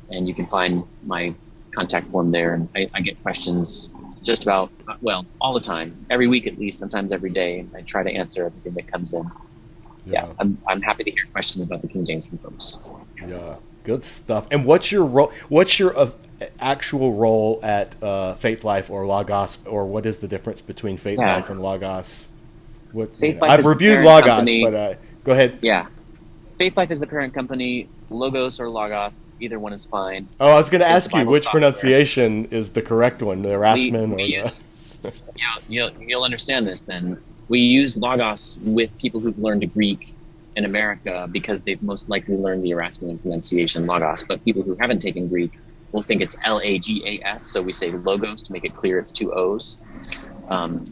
and you can find my contact form there. And I get questions just about, all the time, every week at least, sometimes every day. I try to answer everything that comes in. Yeah, I'm happy to hear questions about the King James from folks. Yeah, good stuff. And what's your role? What's your actual role at Faith Life or LOW-GOSE, or what is the difference between Faith Life and LOW-GOSE? I've reviewed LOW-GOSE, but go ahead. Yeah, Faith Life is the parent company. LOW-GOSE or LOW-GOSE, either one is fine. Oh, I was going to ask you which software. Pronunciation is the correct one, the Erasmus or the... You'll understand this then. We use LOW-GOSE with people who've learned Greek in America because they've most likely learned the Erasmus pronunciation LOW-GOSE. But people who haven't taken Greek will think it's LAGAS, so we say LOGOS to make it clear it's two O's. If I'm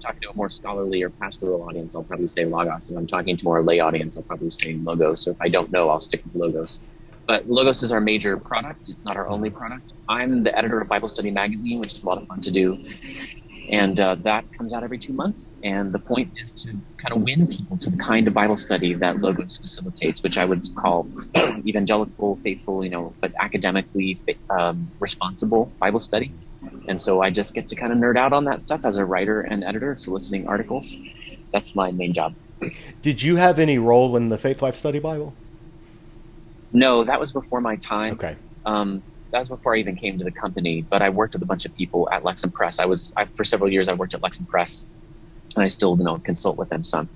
talking to a more scholarly or pastoral audience, I'll probably say LOW-GOSE. If I'm talking to more lay audience, I'll probably say LOGOS. Or if I don't know, I'll stick with LOGOS. But LOGOS is our major product. It's not our only product. I'm the editor of Bible Study Magazine, which is a lot of fun to do. And that comes out every 2 months. And the point is to kind of win people to the kind of Bible study that LOGOS facilitates, which I would call evangelical, faithful, but academically responsible Bible study. And so I just get to kind of nerd out on that stuff as a writer and editor, soliciting articles. That's my main job. Did you have any role in the Faith Life Study Bible? No, that was before my time. Okay. That was before I even came to the company, but I worked with a bunch of people at Lexham Press. For several years, I worked at Lexham Press, and I still, consult with them some.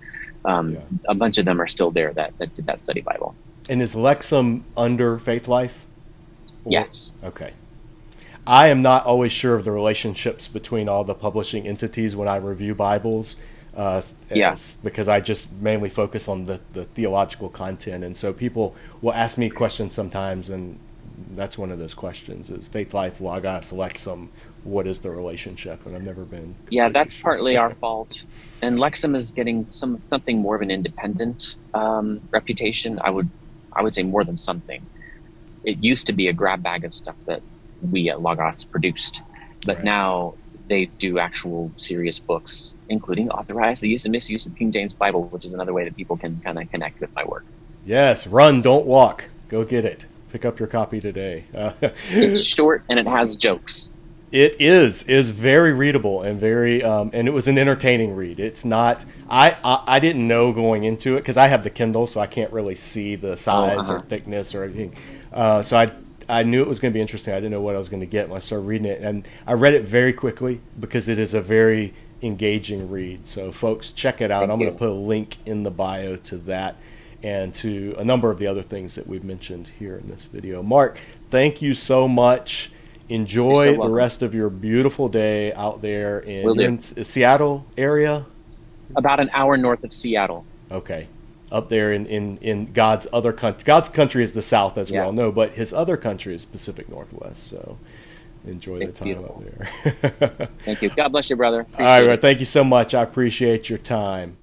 A bunch of them are still there that did that study Bible. And is Lexham under Faith Life? Yes. Okay. I am not always sure of the relationships between all the publishing entities when I review Bibles. Because I just mainly focus on the theological content. And so people will ask me questions sometimes, and that's one of those questions is faith, life, LOW-GOSE, Lexham. What is the relationship? And I've never been. Yeah, that's partly our fault. And Lexham is getting something more of an independent reputation. I would say more than something. It used to be a grab bag of stuff that we at LOW-GOSE produced, but now they do actual serious books, including authorize the use and misuse of King James Bible, which is another way that people can kind of connect with my work. Yes, run, don't walk. Go get it. Pick up your copy today. It's short and it has jokes. It is very readable and very and it was an entertaining read. It's not. I didn't know going into it because I have the Kindle, so I can't really see the size or thickness or anything. So I knew it was going to be interesting. I didn't know what I was going to get when I started reading it, and I read it very quickly because it is a very engaging read. So folks, check it out. I'm going to put a link in the bio to that and to a number of the other things that we've mentioned here in this video. Mark, thank you so much. Enjoy the rest of your beautiful day out there in Seattle area. About an hour north of Seattle. Okay. Up there in God's other country. God's country is the South, as we all know, but his other country is Pacific Northwest. So enjoy the time up there. Thank you. God bless you, brother. All right. Thank you so much. I appreciate your time.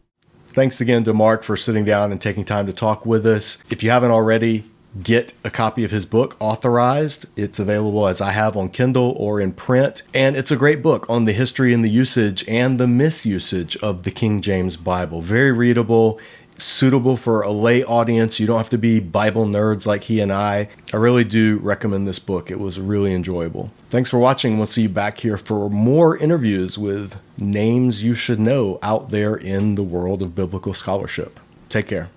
Thanks again to Mark for sitting down and taking time to talk with us. If you haven't already, get a copy of his book, Authorized. It's available as I have on Kindle or in print. And it's a great book on the history and the usage and the misusage of the King James Bible. Very readable, suitable for a lay audience. You don't have to be Bible nerds like he and I. I really do recommend this book. It was really enjoyable. Thanks for watching. We'll see you back here for more interviews with names you should know out there in the world of biblical scholarship. Take care.